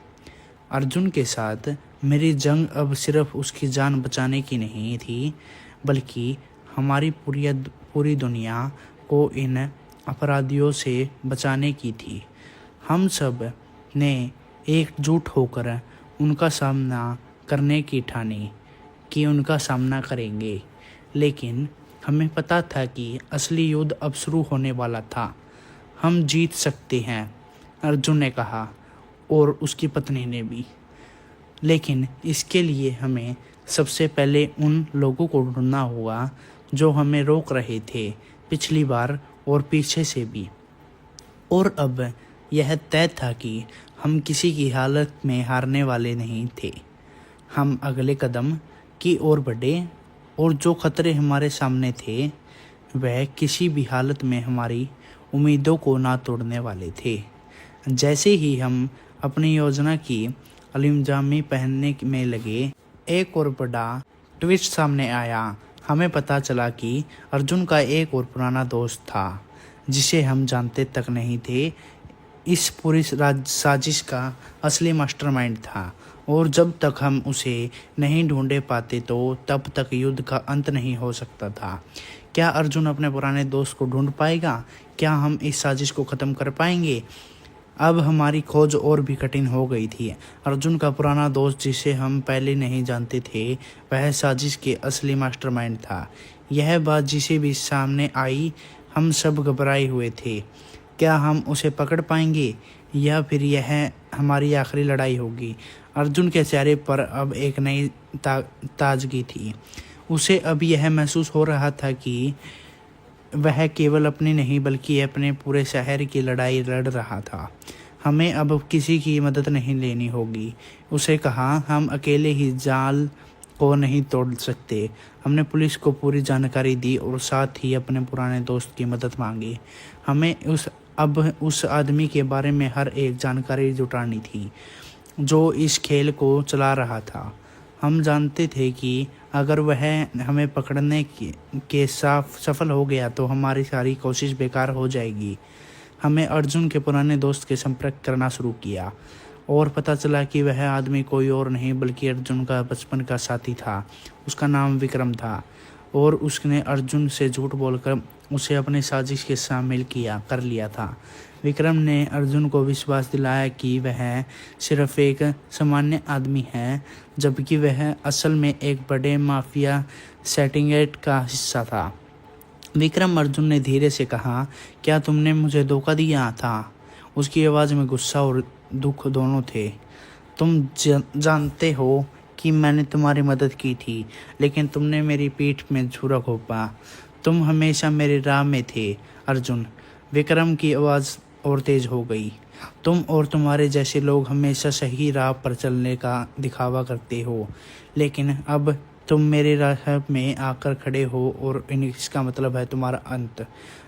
[SPEAKER 1] अर्जुन के साथ मेरी जंग अब सिर्फ उसकी जान बचाने की नहीं थी, बल्कि हमारी पूरी दुनिया को इन अपराधियों से बचाने की थी। हम सब ने एकजुट होकर उनका सामना करने की ठानी कि उनका सामना करेंगे। लेकिन हमें पता था कि असली युद्ध अब शुरू होने वाला था। हम जीत सकते हैं, अर्जुन ने कहा, और उसकी पत्नी ने भी। लेकिन इसके लिए हमें सबसे पहले उन लोगों को ढूंढना होगा जो हमें रोक रहे थे पिछली बार और पीछे से भी। और अब यह तय था कि हम किसी की हालत में हारने वाले नहीं थे। हम अगले कदम की ओर बढ़े और जो खतरे हमारे सामने थे वह किसी भी हालत में हमारी उम्मीदों को ना तोड़ने वाले थे। जैसे ही हम अपनी योजना की अंजामी पहनने में लगे, एक और बड़ा ट्विस्ट सामने आया। हमें पता चला कि अर्जुन का एक और पुराना दोस्त था जिसे हम जानते तक नहीं थे। इस पूरी साजिश का असली मास्टरमाइंड था, और जब तक हम उसे नहीं ढूंढे पाते तो तब तक युद्ध का अंत नहीं हो सकता था। क्या अर्जुन अपने पुराने दोस्त को ढूंढ पाएगा? क्या हम इस साजिश को ख़त्म कर पाएंगे? अब हमारी खोज और भी कठिन हो गई थी। अर्जुन का पुराना दोस्त, जिसे हम पहले नहीं जानते थे, वह साजिश के असली मास्टरमाइंड था। यह बात जिसे भी सामने आई, हम सब घबराए हुए थे। क्या हम उसे पकड़ पाएंगे या फिर यह हमारी आखिरी लड़ाई होगी? अर्जुन के चेहरे पर अब एक नई ताजगी थी। उसे अब यह महसूस हो रहा था कि वह केवल अपनी नहीं बल्कि अपने पूरे शहर की लड़ाई लड़ रहा था। हमें अब किसी की मदद नहीं लेनी होगी, उसे कहा। हम अकेले ही जाल को नहीं तोड़ सकते। हमने पुलिस को पूरी जानकारी दी और साथ ही अपने पुराने दोस्त की मदद मांगी। हमें उस आदमी के बारे में हर एक जानकारी जुटानी थी जो इस खेल को चला रहा था। हम जानते थे कि अगर वह हमें पकड़ने के सफल हो गया तो हमारी सारी कोशिश बेकार हो जाएगी। हमें अर्जुन के पुराने दोस्त के संपर्क करना शुरू किया और पता चला कि वह आदमी कोई और नहीं बल्कि अर्जुन का बचपन का साथी था। उसका नाम विक्रम था और उसने अर्जुन से झूठ बोलकर उसे अपनी साजिश के शामिल कर लिया था। विक्रम ने अर्जुन को विश्वास दिलाया कि वह सिर्फ एक सामान्य आदमी है, जबकि वह असल में एक बड़े माफिया सेटिंगेट का हिस्सा था। विक्रम, अर्जुन ने धीरे से कहा, क्या तुमने मुझे धोखा दिया था? उसकी आवाज़ में गुस्सा और दुख दोनों थे। तुम जानते हो कि मैंने तुम्हारी मदद की थी, लेकिन तुमने मेरी पीठ में छुरा घोंपा। तुम हमेशा मेरे राह में थे, अर्जुन। विक्रम की आवाज़ और तेज हो गई। तुम और तुम्हारे जैसे लोग हमेशा सही राह पर चलने का दिखावा करते हो, लेकिन अब तुम मेरे राह में आकर खड़े हो और इसका मतलब है तुम्हारा अंत।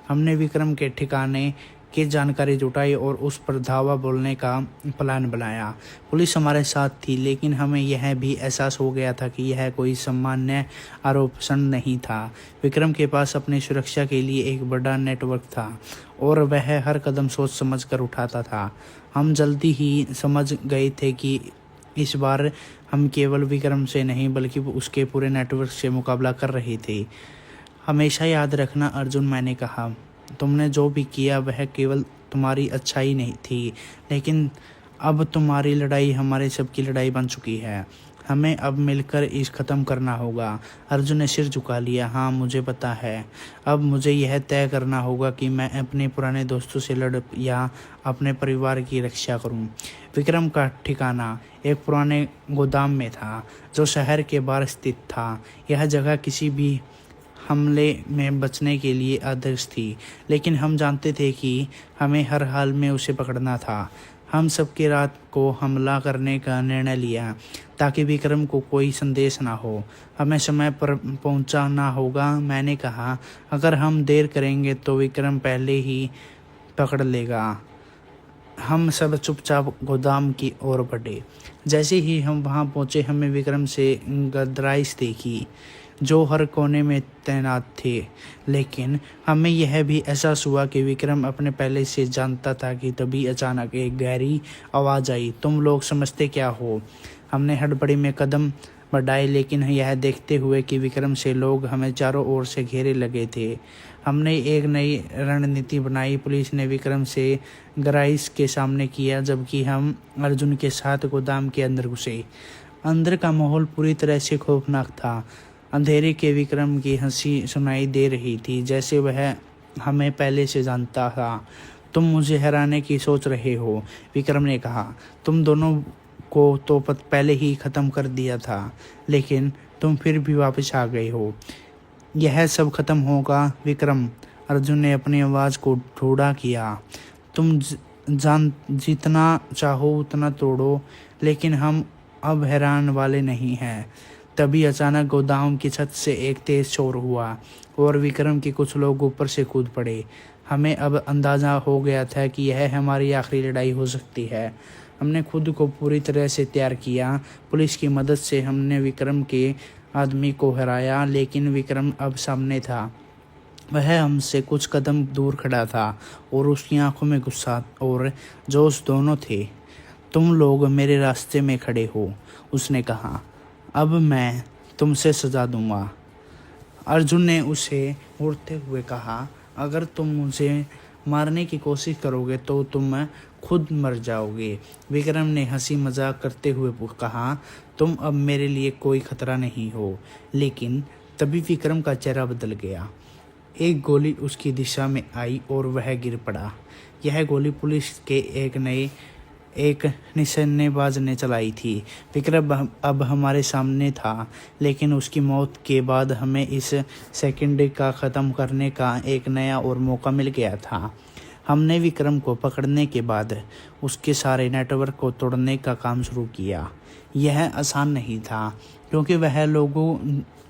[SPEAKER 1] हमने विक्रम के ठिकाने की जानकारी जुटाई और उस पर धावा बोलने का प्लान बनाया। पुलिस हमारे साथ थी, लेकिन हमें यह भी एहसास हो गया था कि यह कोई सामान्य आरोपण नहीं था। विक्रम के पास अपनी सुरक्षा के लिए एक बड़ा नेटवर्क था और वह हर कदम सोच समझ कर उठाता था। हम जल्दी ही समझ गए थे कि इस बार हम केवल विक्रम से नहीं बल्कि उसके पूरे नेटवर्क से मुकाबला कर रहे थे। हमेशा याद रखना, अर्जुन, मैंने कहा, तुमने जो भी किया वह केवल तुम्हारी अच्छाई नहीं थी, लेकिन अब तुम्हारी लड़ाई हमारे सबकी लड़ाई बन चुकी है। हमें अब मिलकर इस ख़त्म करना होगा। अर्जुन ने सिर झुका लिया। हाँ, मुझे पता है। अब मुझे यह तय करना होगा कि मैं अपने पुराने दोस्तों से लड़ या अपने परिवार की रक्षा करूं। विक्रम का ठिकाना एक पुराने गोदाम में था जो शहर के बाहर स्थित था। यह जगह किसी भी हमले में बचने के लिए आदर्श थी, लेकिन हम जानते थे कि हमें हर हाल में उसे पकड़ना था। हम सबके रात को हमला करने का निर्णय लिया ताकि विक्रम को कोई संदेश ना हो। हमें समय पर पहुंचाना होगा। मैंने कहा, अगर हम देर करेंगे तो विक्रम पहले ही पकड़ लेगा। हम सब चुपचाप गोदाम की ओर बढ़े। जैसे ही हम वहां पहुंचे, हमें विक्रम से गदराइश देखी जो हर कोने में तैनात थे, लेकिन हमें यह भी एहसास हुआ कि विक्रम अपने पहले से जानता था कि तभी अचानक एक गहरी आवाज़ आई, तुम लोग समझते क्या हो? हमने हड़बड़ी में कदम बढ़ाए, लेकिन यह देखते हुए कि विक्रम से लोग हमें चारों ओर से घेरे लगे थे, हमने एक नई रणनीति बनाई। पुलिस ने विक्रम से गराइस के सामने किया, जबकि हम अर्जुन के साथ गोदाम के अंदर घुसे। अंदर का माहौल पूरी तरह से खौफनाक था। अंधेरे के विक्रम की हंसी सुनाई दे रही थी, जैसे वह हमें पहले से जानता था। तुम मुझे हराने की सोच रहे हो, विक्रम ने कहा। तुम दोनों को तो पहले ही ख़त्म कर दिया था, लेकिन तुम फिर भी वापस आ गए हो। यह सब खत्म होगा विक्रम, अर्जुन ने अपनी आवाज़ को थोड़ा किया। तुम जान जितना चाहो उतना तोड़ो, लेकिन हम अब हैरान वाले नहीं हैं। तभी अचानक गोदाम की छत से एक तेज शोर हुआ और विक्रम के कुछ लोग ऊपर से कूद पड़े। हमें अब अंदाज़ा हो गया था कि यह हमारी आखिरी लड़ाई हो सकती है। हमने खुद को पूरी तरह से तैयार किया। पुलिस की मदद से हमने विक्रम के आदमी को हराया, लेकिन विक्रम अब सामने था। वह हमसे कुछ कदम दूर खड़ा था और उसकी आंखों में गुस्सा और जोश दोनों थे। तुम लोग मेरे रास्ते में खड़े हो, उसने कहा। अब मैं तुमसे सजा दूंगा, अर्जुन ने उसे उड़ते हुए कहा। अगर तुम मुझे मारने की कोशिश करोगे तो तुम खुद मर जाओगे, विक्रम ने हंसी मजाक करते हुए कहा। तुम अब मेरे लिए कोई खतरा नहीं हो। लेकिन तभी विक्रम का चेहरा बदल गया। एक गोली उसकी दिशा में आई और वह गिर पड़ा। यह गोली पुलिस के एक निशानेबाज ने चलाई थी। विक्रम अब हमारे सामने था, लेकिन उसकी मौत के बाद हमें इस सेकंड का ख़त्म करने का एक नया और मौका मिल गया था। हमने विक्रम को पकड़ने के बाद उसके सारे नेटवर्क को तोड़ने का काम शुरू किया। यह आसान नहीं था, क्योंकि वह लोगों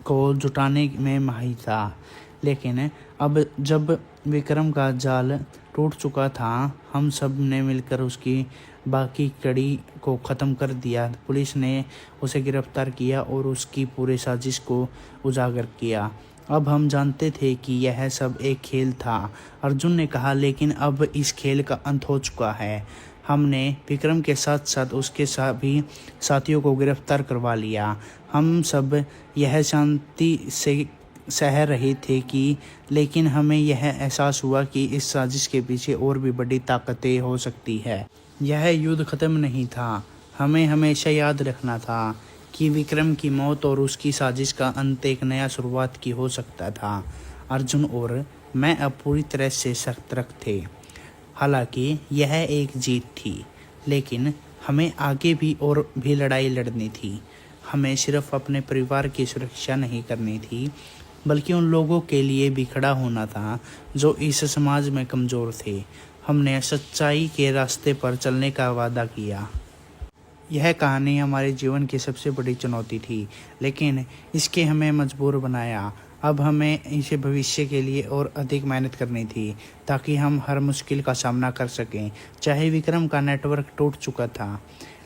[SPEAKER 1] को जुटाने में माहिर था, लेकिन अब जब विक्रम का जाल टूट चुका था, हम सब ने मिलकर उसकी बाकी कड़ी को ख़त्म कर दिया। पुलिस ने उसे गिरफ्तार किया और उसकी पूरी साजिश को उजागर किया। अब हम जानते थे कि यह सब एक खेल था, अर्जुन ने कहा, लेकिन अब इस खेल का अंत हो चुका है। हमने विक्रम के साथ साथ उसके सभी साथियों को गिरफ्तार करवा लिया। हम सब यह शांति से सह रहे थे लेकिन हमें यह एहसास हुआ कि इस साजिश के पीछे और भी बड़ी ताकतें हो सकती है। यह युद्ध ख़त्म नहीं था। हमें हमेशा याद रखना था कि विक्रम की मौत और उसकी साजिश का अंत एक नया शुरुआत की हो सकता था। अर्जुन और मैं अब पूरी तरह से सतर्क थे। हालांकि यह एक जीत थी, लेकिन हमें आगे भी लड़ाई लड़नी थी। हमें सिर्फ अपने परिवार की सुरक्षा नहीं करनी थी, बल्कि उन लोगों के लिए भी खड़ा होना था जो इस समाज में कमज़ोर थे। हमने सच्चाई के रास्ते पर चलने का वादा किया। यह कहानी हमारे जीवन की सबसे बड़ी चुनौती थी, लेकिन इसके हमें मजबूर बनाया। अब हमें इसे भविष्य के लिए और अधिक मेहनत करनी थी, ताकि हम हर मुश्किल का सामना कर सकें। चाहे विक्रम का नेटवर्क टूट चुका था,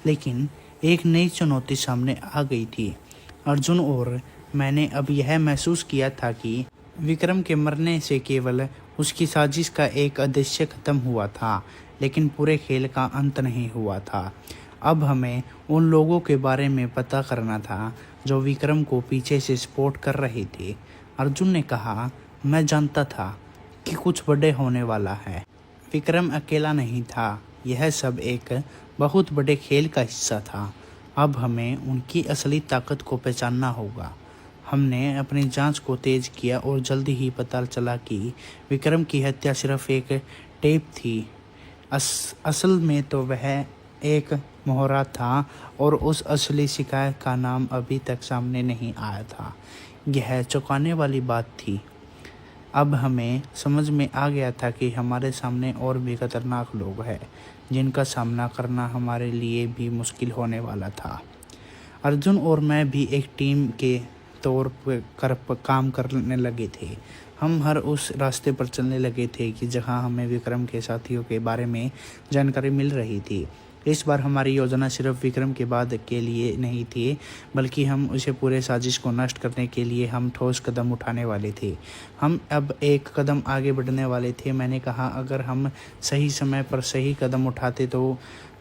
[SPEAKER 1] लेकिन एक नई चुनौती सामने आ गई थी। अर्जुन और मैंने अब यह महसूस किया था कि विक्रम के मरने से केवल उसकी साजिश का एक उद्देश्य खत्म हुआ था, लेकिन पूरे खेल का अंत नहीं हुआ था। अब हमें उन लोगों के बारे में पता करना था जो विक्रम को पीछे से सपोर्ट कर रहे थे। अर्जुन ने कहा, मैं जानता था कि कुछ बड़े होने वाला है। विक्रम अकेला नहीं था, यह सब एक बहुत बड़े खेल का हिस्सा था। अब हमें उनकी असली ताकत को पहचानना होगा। हमने अपनी जांच को तेज किया और जल्दी ही पता चला कि विक्रम की हत्या सिर्फ एक टेप थी। असल में तो वह एक मोहरा था और उस असली शिकायत का नाम अभी तक सामने नहीं आया था। यह चौंकाने वाली बात थी। अब हमें समझ में आ गया था कि हमारे सामने और भी खतरनाक लोग हैं, जिनका सामना करना हमारे लिए भी मुश्किल होने वाला था। अर्जुन और मैं भी एक टीम के तौर पर काम करने लगे थे। हम हर उस रास्ते पर चलने लगे थे कि जहां हमें विक्रम के साथियों के बारे में जानकारी मिल रही थी। इस बार हमारी योजना सिर्फ विक्रम के बाद के लिए नहीं थी, बल्कि हम उसे पूरे साजिश को नष्ट करने के लिए हम ठोस कदम उठाने वाले थे। हम अब एक कदम आगे बढ़ने वाले थे। मैंने कहा, अगर हम सही समय पर सही कदम उठाते तो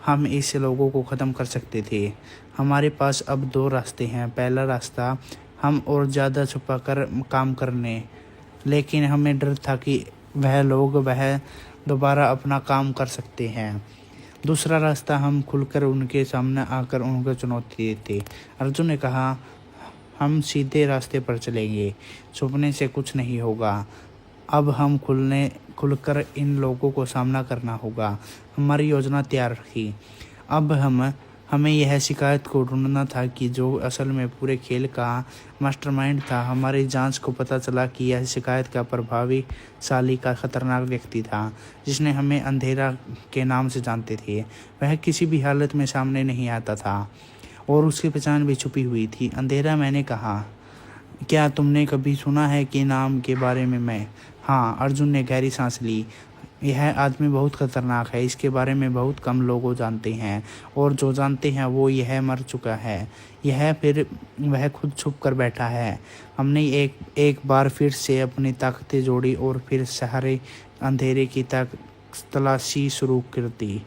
[SPEAKER 1] हम इस लोगों को ख़त्म कर सकते थे। हमारे पास अब 2 रास्ते हैं। पहला रास्ता हम और ज़्यादा छुपा कर काम करने, लेकिन हमें डर था कि वह दोबारा अपना काम कर सकते हैं। दूसरा रास्ता हम खुलकर उनके सामने आकर उनको चुनौती देते। अर्जुन ने कहा, हम सीधे रास्ते पर चलेंगे, छुपने से कुछ नहीं होगा। अब हम खुलकर इन लोगों को सामना करना होगा। हमारी योजना तैयार रखी। अब हमें यह शिकायत को ढूंढना था कि जो असल में पूरे खेल का मास्टरमाइंड था। हमारी जांच को पता चला कि यह शिकायत का प्रभावशाली का खतरनाक व्यक्ति था, जिसने हमें अंधेरा के नाम से जानते थे। वह किसी भी हालत में सामने नहीं आता था और उसकी पहचान भी छुपी हुई थी। अंधेरा, मैंने कहा, क्या तुमने कभी सुना है कि नाम के बारे में? मैं हाँ। अर्जुन ने गहरी सांस ली। यह आदमी बहुत खतरनाक है। इसके बारे में बहुत कम लोग जानते हैं, और जो जानते हैं वो यह मर चुका है। फिर वह खुद छुप कर बैठा है। हमने एक बार फिर से अपनी ताकतें जोड़ी और फिर सारे अंधेरे की तलाशी शुरू कर दी।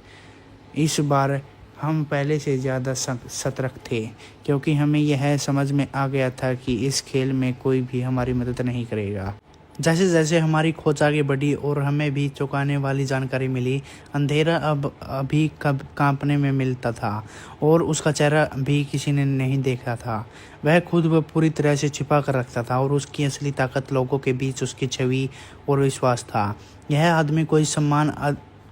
[SPEAKER 1] इस बार हम पहले से ज़्यादा सतर्क थे, क्योंकि हमें यह समझ में आ गया था कि इस खेल में कोई भी हमारी मदद नहीं करेगा। जैसे जैसे हमारी खोज आगे बढ़ी और हमें भी चौंकाने वाली जानकारी मिली, अंधेरा अब अभी कब कांपने में मिलता था और उसका चेहरा भी किसी ने नहीं देखा था। वह खुद व पूरी तरह से छिपा कर रखता था और उसकी असली ताकत लोगों के बीच उसकी छवि और विश्वास था। यह आदमी कोई सम्मान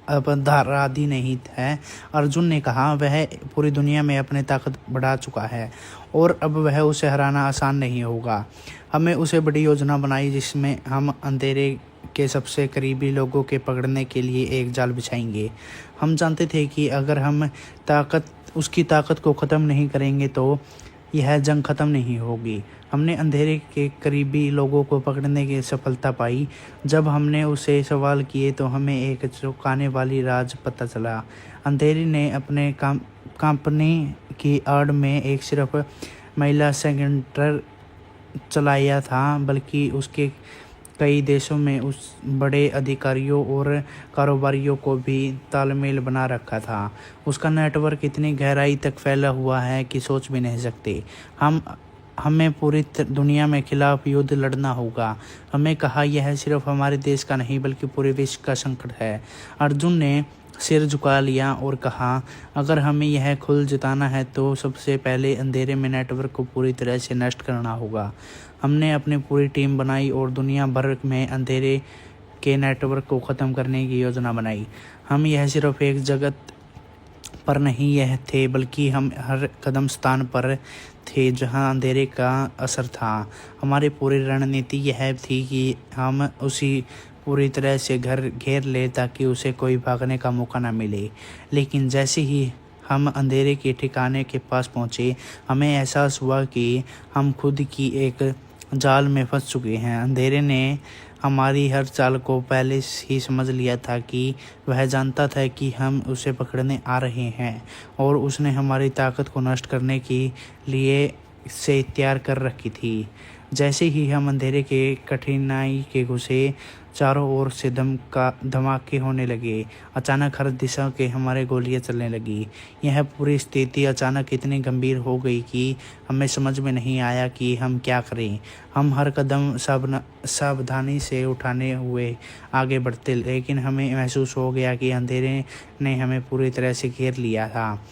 [SPEAKER 1] अपराधी नहीं है, अर्जुन ने कहा। वह पूरी दुनिया में अपनी ताकत बढ़ा चुका है और अब वह उसे हराना आसान नहीं होगा। हमें उसे बड़ी योजना बनाई, जिसमें हम अंधेरे के सबसे करीबी लोगों के पकड़ने के लिए एक जाल बिछाएंगे। हम जानते थे कि अगर हम उसकी ताकत को ख़त्म नहीं करेंगे तो यह जंग ख़त्म नहीं होगी। हमने अंधेरे के करीबी लोगों को पकड़ने की सफलता पाई। जब हमने उसे सवाल किए तो हमें एक चौंकाने वाली राज पता चला। अंधेरे ने अपने कंपनी की आड़ में एक सिर्फ महिला सेक्रेटरी चलाया था, बल्कि उसके कई देशों में उस बड़े अधिकारियों और कारोबारियों को भी तालमेल बना रखा था। उसका नेटवर्क इतनी गहराई तक फैला हुआ है कि सोच भी नहीं सकते। हमें पूरी दुनिया में खिलाफ युद्ध लड़ना होगा। हमें कहा, यह सिर्फ हमारे देश का नहीं बल्कि पूरे विश्व का संकट है। अर्जुन ने सिर झुका लिया और कहा, अगर हमें यह खुल जिताना है तो सबसे पहले अंधेरे में नेटवर्क को पूरी तरह से नष्ट करना होगा। हमने अपनी पूरी टीम बनाई और दुनिया भर में अंधेरे के नेटवर्क को ख़त्म करने की योजना बनाई। हम यह सिर्फ एक जगत पर नहीं यह थे, बल्कि हम हर कदम स्थान पर थे जहां अंधेरे का असर था। हमारी पूरी रणनीति यह थी कि हम उसी पूरी तरह से घर घेर ले ताकि उसे कोई भागने का मौका न मिले। लेकिन जैसे ही हम अंधेरे के ठिकाने के पास पहुंचे, हमें एहसास हुआ कि हम खुद की एक जाल में फंस चुके हैं। अंधेरे ने हमारी हर चाल को पहले ही समझ लिया था कि वह जानता था कि हम उसे पकड़ने आ रहे हैं और उसने हमारी ताकत को नष्ट करने के लिए से तैयार कर रखी थी। जैसे ही हम अंधेरे के कठिनाई के घुसे, चारों ओर से धमाके होने लगे। अचानक हर दिशा के हमारे गोलियां चलने लगी। यह पूरी स्थिति अचानक इतनी गंभीर हो गई कि हमें समझ में नहीं आया कि हम क्या करें। हम हर कदम सावधानी से उठाने हुए आगे बढ़ते, लेकिन हमें महसूस हो गया कि अंधेरे ने हमें पूरी तरह से घेर लिया था।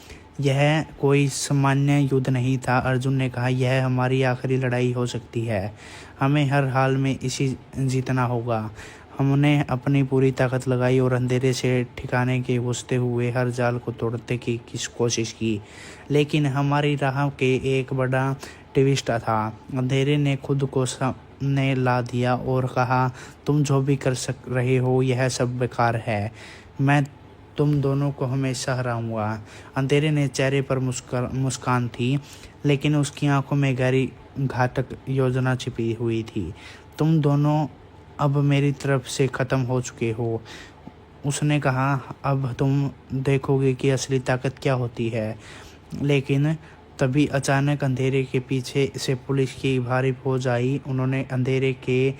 [SPEAKER 1] यह कोई सामान्य युद्ध नहीं था, अर्जुन ने कहा। यह हमारी आखिरी लड़ाई हो सकती है। हमें हर हाल में इसी जीतना होगा। हमने अपनी पूरी ताकत लगाई और अंधेरे से ठिकाने के घुसते हुए हर जाल को तोड़ने की कोशिश की। लेकिन हमारी राह के एक बड़ा ट्विस्ट था। अंधेरे ने खुद को सामने ला दिया और कहा, तुम जो भी कर रहे हो यह सब बेकार है। मैं तुम दोनों को हमेशा हराऊंगा। अंधेरे ने चेहरे पर मुस्कान थी, लेकिन उसकी आंखों में गहरी घातक योजना छिपी हुई थी। तुम दोनों अब मेरी तरफ से ख़त्म हो चुके हो, उसने कहा। अब तुम देखोगे कि असली ताकत क्या होती है। लेकिन तभी अचानक अंधेरे के पीछे से पुलिस की भारी फौज आई। उन्होंने अंधेरे के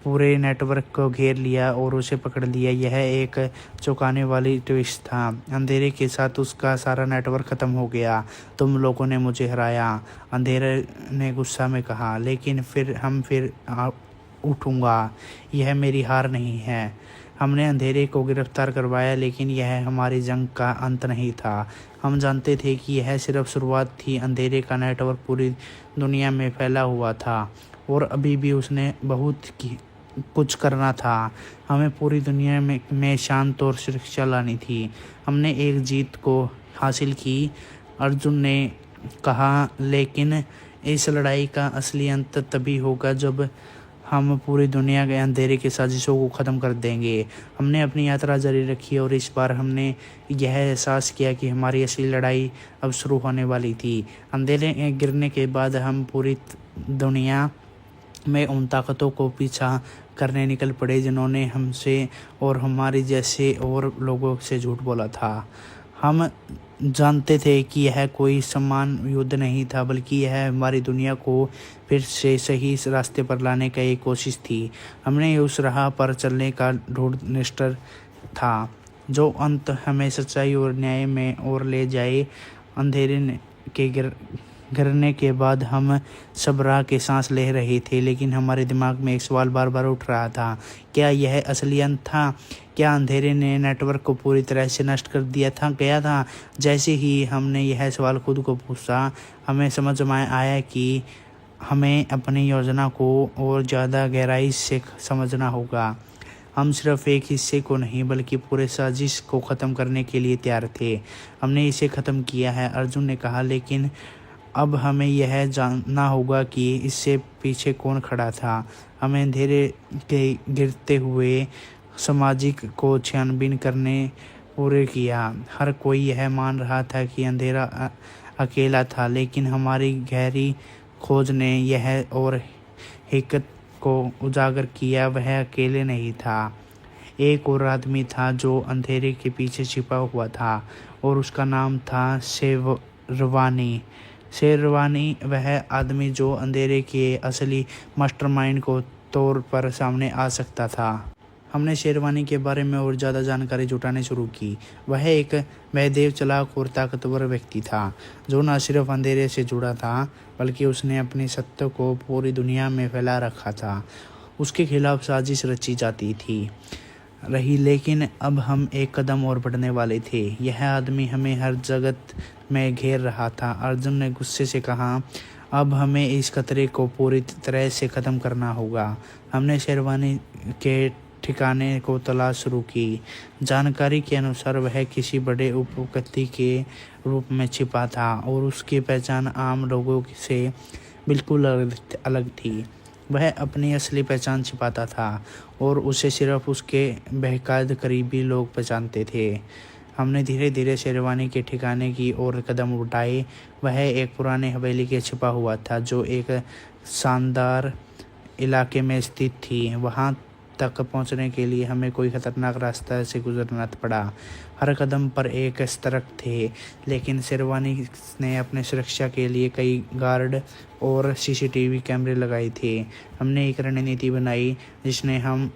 [SPEAKER 1] पूरे नेटवर्क को घेर लिया और उसे पकड़ लिया। यह एक चौंकाने वाली ट्विस्ट था। अंधेरे के साथ उसका सारा नेटवर्क ख़त्म हो गया। तुम लोगों ने मुझे हराया, अंधेरे ने गुस्सा में कहा, लेकिन फिर उठूँगा। यह मेरी हार नहीं है। हमने अंधेरे को गिरफ्तार करवाया, लेकिन यह हमारी जंग का अंत नहीं था। हम जानते थे कि यह सिर्फ शुरुआत थी। अंधेरे का नेटवर्क पूरी दुनिया में फैला हुआ था और अभी भी उसने कुछ करना था। हमें पूरी दुनिया में शांत और सुरक्षा लानी थी। हमने एक जीत को हासिल की, अर्जुन ने कहा, लेकिन इस लड़ाई का असली अंत तभी होगा जब हम पूरी दुनिया के अंधेरे की साजिशों को ख़त्म कर देंगे। हमने अपनी यात्रा जारी रखी और इस बार हमने यह एहसास किया कि हमारी असली लड़ाई अब शुरू होने वाली थी। अंधेरे गिरने के बाद हम पूरी दुनिया में उन ताकतों को पीछा करने निकल पड़े जिन्होंने हमसे और हमारे जैसे और लोगों से झूठ बोला था। हम जानते थे कि यह कोई समान युद्ध नहीं था, बल्कि यह हमारी दुनिया को फिर से सही रास्ते पर लाने का एक कोशिश थी। हमने उस राह पर चलने का दृढ़ निश्चय था जो अंत हमें सच्चाई और न्याय में और ले जाए। अंधेरे के गिरने के बाद हम सब राह के सांस ले रहे थे, लेकिन हमारे दिमाग में एक सवाल बार बार उठ रहा था, क्या यह असली अंत था? क्या अंधेरे ने नेटवर्क को पूरी तरह से नष्ट कर गया था? जैसे ही हमने यह सवाल खुद को पूछा, हमें समझ में आया कि हमें अपनी योजना को और ज़्यादा गहराई से समझना होगा। हम सिर्फ एक हिस्से को नहीं, बल्कि पूरे साजिश को ख़त्म करने के लिए तैयार थे। हमने इसे ख़त्म किया है, अर्जुन ने कहा, लेकिन अब हमें यह जानना होगा कि इससे पीछे कौन खड़ा था। हमें अंधेरे के गिरते हुए सामाजिक को छानबीन करने पूरे किया। हर कोई यह मान रहा था कि अंधेरा अकेला था, लेकिन हमारी गहरी खोज ने यह और हकीकत को उजागर किया, वह अकेले नहीं था। एक और आदमी था जो अंधेरे के पीछे छिपा हुआ था और उसका नाम था शेरवानी। शेरवानी वह आदमी जो अंधेरे के असली मास्टरमाइंड को तौर पर सामने आ सकता था। हमने शेरवानी के बारे में और ज़्यादा जानकारी जुटानी शुरू की। वह एक बेहद चालाक और ताकतवर व्यक्ति था जो न सिर्फ अंधेरे से जुड़ा था, बल्कि उसने अपनी सत्ता को पूरी दुनिया में फैला रखा था। उसके खिलाफ साजिश रची जाती रही, लेकिन अब हम एक कदम और बढ़ने वाले थे। यह आदमी हमें हर जगत में घेर रहा था। अर्जुन ने गुस्से से कहा, अब हमें इस खतरे को पूरी तरह से ख़त्म करना होगा। हमने शेरवानी के ठिकाने को तलाश शुरू की। जानकारी के अनुसार वह किसी बड़े उपपत्ति के रूप में छिपा था और उसकी पहचान आम लोगों से बिल्कुल अलग थी। वह अपनी असली पहचान छिपाता था और उसे सिर्फ उसके बेहद करीबी लोग पहचानते थे। हमने धीरे धीरे शेरवानी के ठिकाने की ओर कदम उठाए। वह एक पुराने हवेली के छिपा हुआ था जो एक शानदार इलाके में स्थित थी। वहाँ तक पहुंचने के लिए हमें कोई खतरनाक रास्ता से गुजरना पड़ा। हर कदम पर एक सतर्क थे, लेकिन शेरवानी ने अपने सुरक्षा के लिए कई गार्ड और सीसीटीवी कैमरे लगाए थे। हमने एक रणनीति बनाई जिसने हम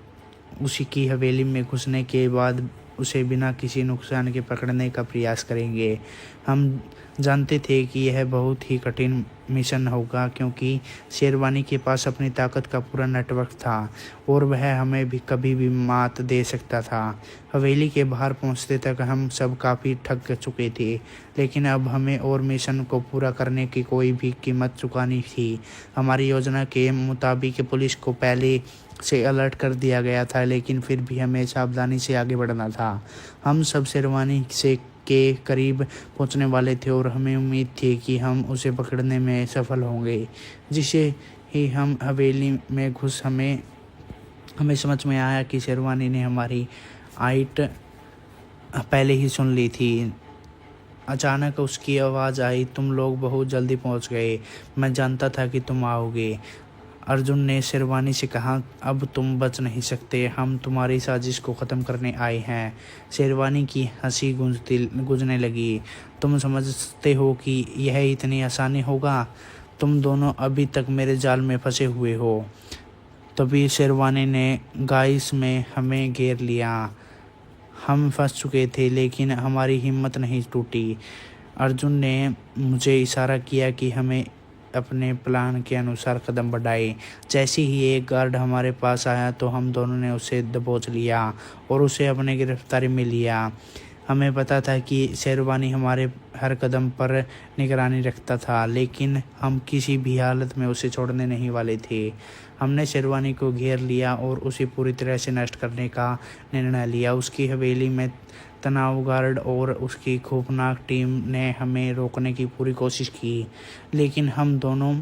[SPEAKER 1] उसी की हवेली में घुसने के बाद उसे बिना किसी नुकसान के पकड़ने का प्रयास करेंगे। हम जानते थे कि यह बहुत ही कठिन मिशन होगा, क्योंकि शेरवानी के पास अपनी ताकत का पूरा नेटवर्क था और वह हमें भी कभी भी मात दे सकता था। हवेली के बाहर पहुंचते तक हम सब काफ़ी थक चुके थे, लेकिन अब हमें और मिशन को पूरा करने की कोई भी कीमत चुकानी थी। हमारी योजना के मुताबिक पुलिस को पहले से अलर्ट कर दिया गया था, लेकिन फिर भी हमें सावधानी से आगे बढ़ना था। हम सब शेरवानी के करीब पहुंचने वाले थे और हमें उम्मीद थी कि हम उसे पकड़ने में सफल होंगे। जिसे ही हम हवेली में घुस हमें समझ में आया कि शेरवानी ने हमारी आइट पहले ही सुन ली थी। अचानक उसकी आवाज़ आई, तुम लोग बहुत जल्दी पहुंच गए, मैं जानता था कि तुम आओगे। अर्जुन ने शेरवानी से कहा, अब तुम बच नहीं सकते, हम तुम्हारी साजिश को ख़त्म करने आए हैं। शेरवानी की हंसी गूंजने लगी। तुम समझते हो कि यह इतनी आसानी होगा? तुम दोनों अभी तक मेरे जाल में फंसे हुए हो। तभी शेरवानी ने गाइस में हमें घेर लिया। हम फंस चुके थे लेकिन हमारी हिम्मत नहीं टूटी। अर्जुन ने मुझे इशारा किया कि हमें अपने प्लान के अनुसार कदम बढ़ाए। जैसे ही एक गार्ड हमारे पास आया तो हम दोनों ने उसे दबोच लिया और उसे अपने गिरफ्तारी में लिया। हमें पता था कि शेरवानी हमारे हर कदम पर निगरानी रखता था, लेकिन हम किसी भी हालत में उसे छोड़ने नहीं वाले थे। हमने शेरवानी को घेर लिया और उसे पूरी तरह से नष्ट करने का निर्णय लिया। उसकी हवेली में तनाव गार्ड और उसकी खौफनाक टीम ने हमें रोकने की पूरी कोशिश की, लेकिन हम दोनों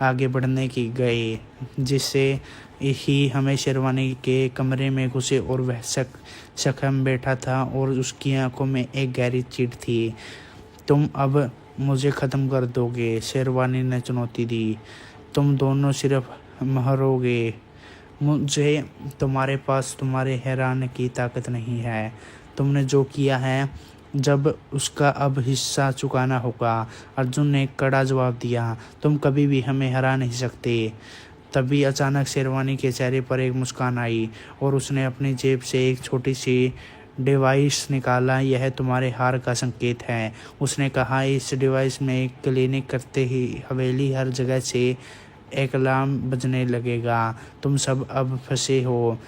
[SPEAKER 1] आगे बढ़ने की गए। जिससे ही हमें शेरवानी के कमरे में घुसे और वह शख्स बैठा था और उसकी आंखों में एक गहरी चिढ़ थी। तुम अब मुझे ख़त्म कर दोगे, शेरवानी ने चुनौती दी। तुम दोनों सिर्फ मरोगे। मुझे तुम्हारे पास तुम्हारे हैरान की ताकत नहीं है। तुमने जो किया है जब उसका अब हिस्सा चुकाना होगा। अर्जुन ने कड़ा जवाब दिया। तुम कभी भी हमें हरा नहीं सकते। तभी अचानक शेरवानी के चेहरे पर एक मुस्कान आई और उसने अपनी जेब से एक छोटी सी डिवाइस निकाला। यह तुम्हारे हार का संकेत है, उसने कहा। इस डिवाइस में क्लिक करते ही हवेली हर जगह से एक अलार्म बजने लगेगा। तुम सब अब फंसे हो।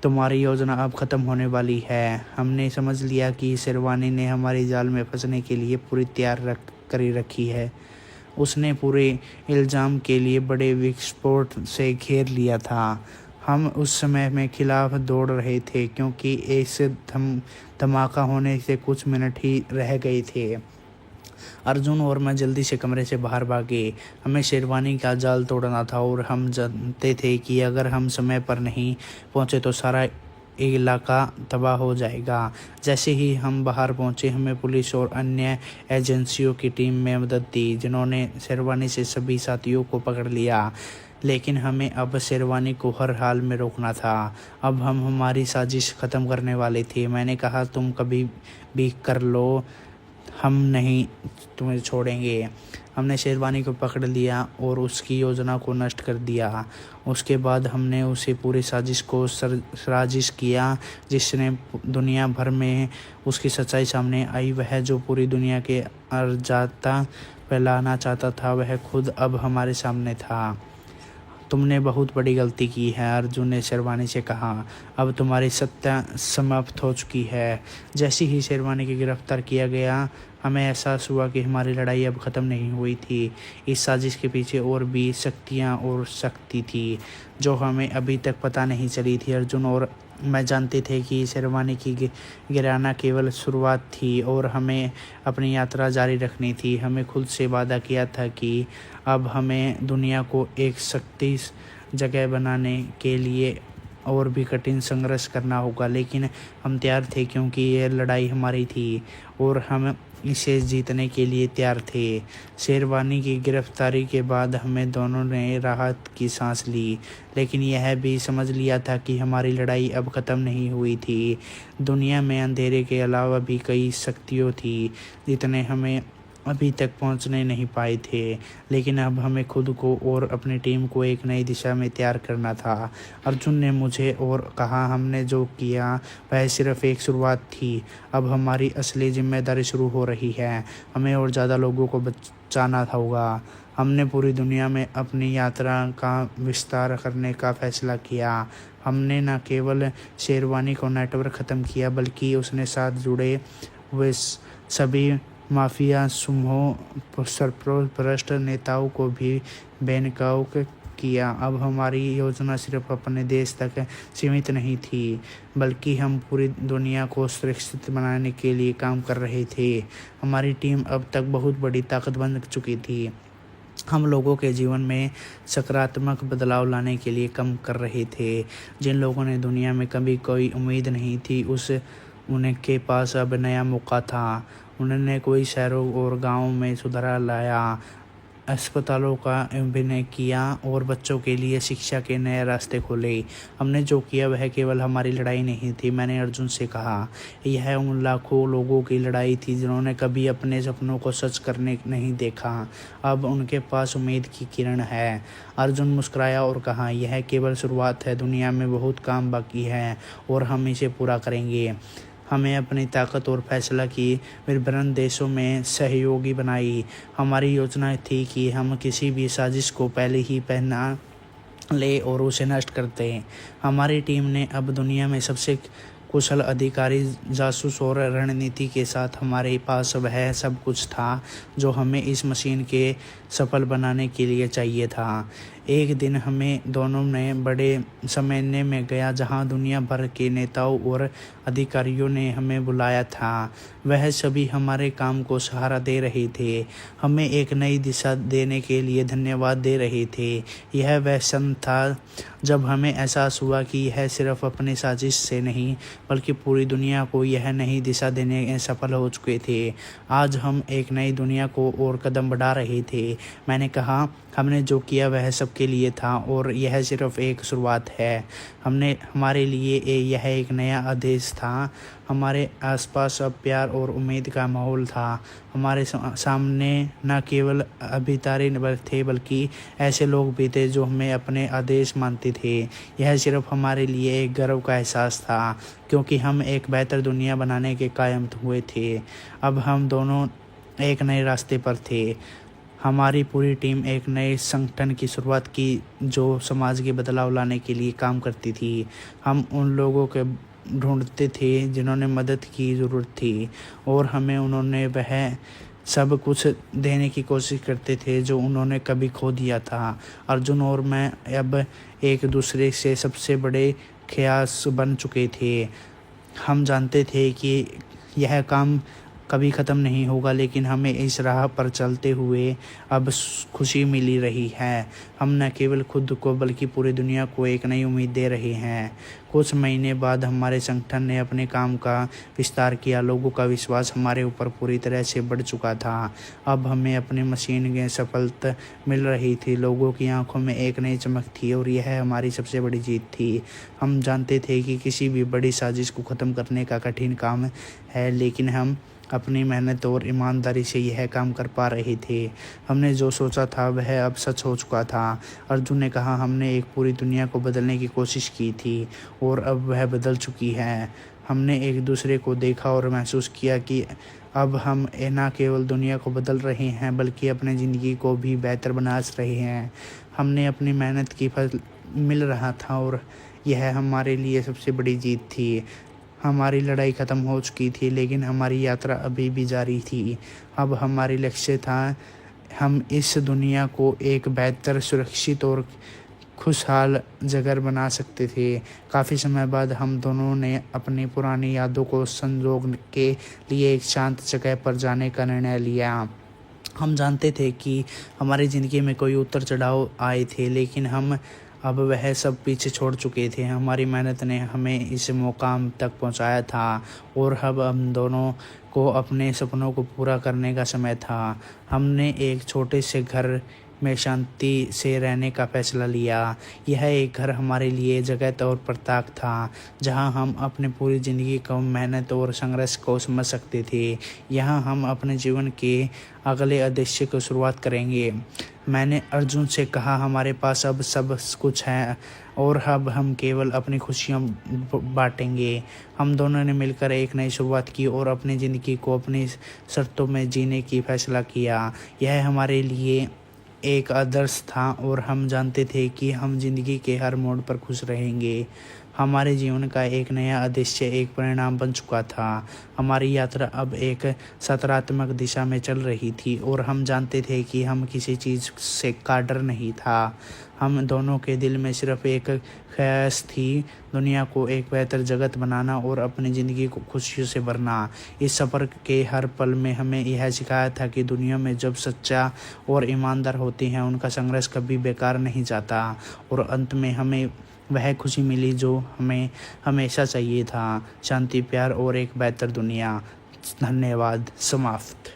[SPEAKER 1] तुम्हारी योजना अब ख़त्म होने वाली है। हमने समझ लिया कि शेरवानी ने हमारी जाल में फंसने के लिए पूरी करी रखी है। उसने पूरे इल्ज़ाम के लिए बड़े विस्फोट से घेर लिया था। हम उस समय में खिलाफ दौड़ रहे थे क्योंकि इस धमाका होने से कुछ मिनट ही रह गए थे। अर्जुन और मैं जल्दी से कमरे से बाहर भागे। हमें शेरवानी का जाल तोड़ना था और हम जानते थे कि अगर हम समय पर नहीं पहुंचे तो सारा इलाका तबाह हो जाएगा। जैसे ही हम बाहर पहुंचे, हमें पुलिस और अन्य एजेंसियों की टीम में मदद दी, जिन्होंने शेरवानी से सभी साथियों को पकड़ लिया। लेकिन हमें अब शेरवानी को हर हाल में रोकना था। अब हम हमारी साजिश ख़त्म करने वाले थे। मैंने कहा, तुम कभी भी कर लो, हम नहीं तुम्हें छोड़ेंगे। हमने शेरवानी को पकड़ लिया और उसकी योजना को नष्ट कर दिया। उसके बाद हमने उसे पूरी साजिश को साजिश किया, जिसने दुनिया भर में उसकी सच्चाई सामने आई। वह जो पूरी दुनिया के अराजकता फैलाना चाहता था, वह खुद अब हमारे सामने था। तुमने बहुत बड़ी गलती की है, अर्जुन ने शेरवानी से कहा। अब तुम्हारी सत्ता समाप्त हो चुकी है। जैसे ही शेरवानी को गिरफ्तार किया गया, हमें एहसास हुआ कि हमारी लड़ाई अब ख़त्म नहीं हुई थी। इस साजिश के पीछे और भी शक्तियाँ और शक्ति थी जो हमें अभी तक पता नहीं चली थी। अर्जुन और मैं जानते थे कि शेरवानी की गिराना केवल शुरुआत थी और हमें अपनी यात्रा जारी रखनी थी। हमें खुद से वादा किया था कि अब हमें दुनिया को एक शक्ति जगह बनाने के लिए और भी कठिन संघर्ष करना होगा, लेकिन हम तैयार थे क्योंकि यह लड़ाई हमारी थी और हम इसे जीतने के लिए तैयार थे। शेरवानी की गिरफ्तारी के बाद हमें दोनों ने राहत की सांस ली, लेकिन यह भी समझ लिया था कि हमारी लड़ाई अब ख़त्म नहीं हुई थी। दुनिया में अंधेरे के अलावा भी कई शक्तियाँ थी जितने हमें अभी तक पहुंचने नहीं पाए थे, लेकिन अब हमें खुद को और अपनी टीम को एक नई दिशा में तैयार करना था। अर्जुन ने मुझे और कहा, हमने जो किया वह सिर्फ एक शुरुआत थी। अब हमारी असली जिम्मेदारी शुरू हो रही है। हमें और ज़्यादा लोगों को बचाना होगा। हमने पूरी दुनिया में अपनी यात्रा का विस्तार करने का फैसला किया। हमने न केवल शेरवानी को नेटवर्क ख़त्म किया, बल्कि उसने साथ जुड़े हुए सभी माफिया समूहों सरपरस्त नेताओं को भी बेनकाब किया। अब हमारी योजना सिर्फ अपने देश तक सीमित नहीं थी, बल्कि हम पूरी दुनिया को सुरक्षित बनाने के लिए काम कर रहे थे। हमारी टीम अब तक बहुत बड़ी ताकत बन चुकी थी। हम लोगों के जीवन में सकारात्मक बदलाव लाने के लिए काम कर रहे थे। जिन लोगों ने दुनिया में कभी कोई उम्मीद नहीं थी, उनके पास अब नया मौका था। उन्होंने कोई शहरों और गांवों में सुधार लाया, अस्पतालों का अभिनय किया और बच्चों के लिए शिक्षा के नए रास्ते खोले। हमने जो किया वह केवल हमारी लड़ाई नहीं थी, मैंने अर्जुन से कहा। यह उन लाखों लोगों की लड़ाई थी जिन्होंने कभी अपने सपनों को सच करने नहीं देखा। अब उनके पास उम्मीद की किरण है। अर्जुन मुस्कुराया और कहा, यह केवल शुरुआत है, दुनिया में बहुत काम बाकी है और हम इसे पूरा करेंगे। हमें अपनी ताकत और फैसला की विभिन्न देशों में सहयोगी बनाई। हमारी योजना थी कि हम किसी भी साजिश को पहले ही पहना ले और उसे नष्ट करते। हमारी टीम ने अब दुनिया में सबसे कुशल अधिकारी, जासूस और रणनीति के साथ हमारे पास वह सब कुछ था जो हमें इस मशीन के सफल बनाने के लिए चाहिए था। एक दिन हमें दोनों ने बड़े सम्मेलन में गया जहां दुनिया भर के नेताओं और अधिकारियों ने हमें बुलाया था। वह सभी हमारे काम को सहारा दे रहे थे, हमें एक नई दिशा देने के लिए धन्यवाद दे रहे थे। यह वह क्षण था जब हमें एहसास हुआ कि यह सिर्फ अपनी साजिश से नहीं बल्कि पूरी दुनिया को यह नई दिशा देने में सफल हो चुके थे। आज हम एक नई दुनिया को और कदम बढ़ा रहे थे। मैंने कहा, हमने जो किया वह सबके लिए था और यह सिर्फ एक शुरुआत है। हमारे लिए यह एक नया आदेश था। हमारे आसपास अब प्यार और उम्मीद का माहौल था। हमारे सामने न केवल अभितारे थे बल्कि ऐसे लोग भी थे जो हमें अपने आदेश मानते थे। यह सिर्फ हमारे लिए एक गर्व का एहसास था क्योंकि हम एक बेहतर दुनिया बनाने के कायम हुए थे। अब हम दोनों एक नए रास्ते पर थे। हमारी पूरी टीम एक नए संगठन की शुरुआत की जो समाज के बदलाव लाने के लिए काम करती थी। हम उन लोगों के ढूंढते थे जिन्होंने मदद की ज़रूरत थी और हमें उन्होंने वह सब कुछ देने की कोशिश करते थे जो उन्होंने कभी खो दिया था। अर्जुन और मैं अब एक दूसरे से सबसे बड़े ख़यास बन चुके थे। हम जानते थे कि यह काम कभी ख़त्म नहीं होगा, लेकिन हमें इस राह पर चलते हुए अब खुशी मिली रही है। हम न केवल खुद को बल्कि पूरी दुनिया को एक नई उम्मीद दे रहे हैं। कुछ महीने बाद हमारे संगठन ने अपने काम का विस्तार किया। लोगों का विश्वास हमारे ऊपर पूरी तरह से बढ़ चुका था। अब हमें अपनी मशीन की सफलता मिल रही थी। लोगों की आंखों में एक नई चमक थी और यह हमारी सबसे बड़ी जीत थी। हम जानते थे कि किसी भी बड़ी साजिश को ख़त्म करने का कठिन काम है, लेकिन हम अपनी मेहनत और ईमानदारी से यह काम कर पा रहे थे। हमने जो सोचा था वह अब सच हो चुका था। अर्जुन ने कहा, हमने एक पूरी दुनिया को बदलने की कोशिश की थी और अब वह बदल चुकी है। हमने एक दूसरे को देखा और महसूस किया कि अब हम न केवल दुनिया को बदल रहे हैं बल्कि अपनी ज़िंदगी को भी बेहतर बना रहे हैं। हमने अपनी मेहनत की फल मिल रहा था और यह हमारे लिए सबसे बड़ी जीत थी। हमारी लड़ाई ख़त्म हो चुकी थी लेकिन हमारी यात्रा अभी भी जारी थी। अब हमारी लक्ष्य था हम इस दुनिया को एक बेहतर, सुरक्षित और खुशहाल जगह बना सकते थे। काफ़ी समय बाद हम दोनों ने अपनी पुरानी यादों को संजोने के लिए एक शांत जगह पर जाने का निर्णय लिया। हम जानते थे कि हमारी ज़िंदगी में कोई उतार चढ़ाव आए थे, लेकिन हम अब वह सब पीछे छोड़ चुके थे। हमारी मेहनत ने हमें इस मुकाम तक पहुंचाया था और अब हम दोनों को अपने सपनों को पूरा करने का समय था। हमने एक छोटे से घर में शांति से रहने का फैसला लिया। यह एक घर हमारे लिए जगत और प्रताप था जहां हम अपनी पूरी ज़िंदगी को मेहनत और संघर्ष को समझ सकते थे। यहाँ हम अपने जीवन के अगले उद्देश्य की शुरुआत करेंगे। मैंने अर्जुन से कहा, हमारे पास अब सब कुछ है और अब हम केवल अपनी खुशियाँ बांटेंगे। हम दोनों ने मिलकर एक नई शुरुआत की और अपनी ज़िंदगी को अपनी शर्तों में जीने की फैसला किया। यह हमारे लिए एक आदर्श था और हम जानते थे कि हम जिंदगी के हर मोड़ पर खुश रहेंगे। हमारे जीवन का एक नया उद्देश्य एक परिणाम बन चुका था। हमारी यात्रा अब एक सकारात्मक दिशा में चल रही थी और हम जानते थे कि हम किसी चीज़ से का डर नहीं था। हम दोनों के दिल में सिर्फ एक ख्वाहिश थी, दुनिया को एक बेहतर जगत बनाना और अपनी ज़िंदगी को खुशियों से भरना। इस सफ़र के हर पल में हमें यह सिखाया था कि दुनिया में जब सच्चा और ईमानदार होते हैं उनका संघर्ष कभी बेकार नहीं जाता और अंत में हमें वह खुशी मिली जो हमें हमेशा चाहिए था, शांति, प्यार और एक बेहतर दुनिया। धन्यवाद। समाप्त।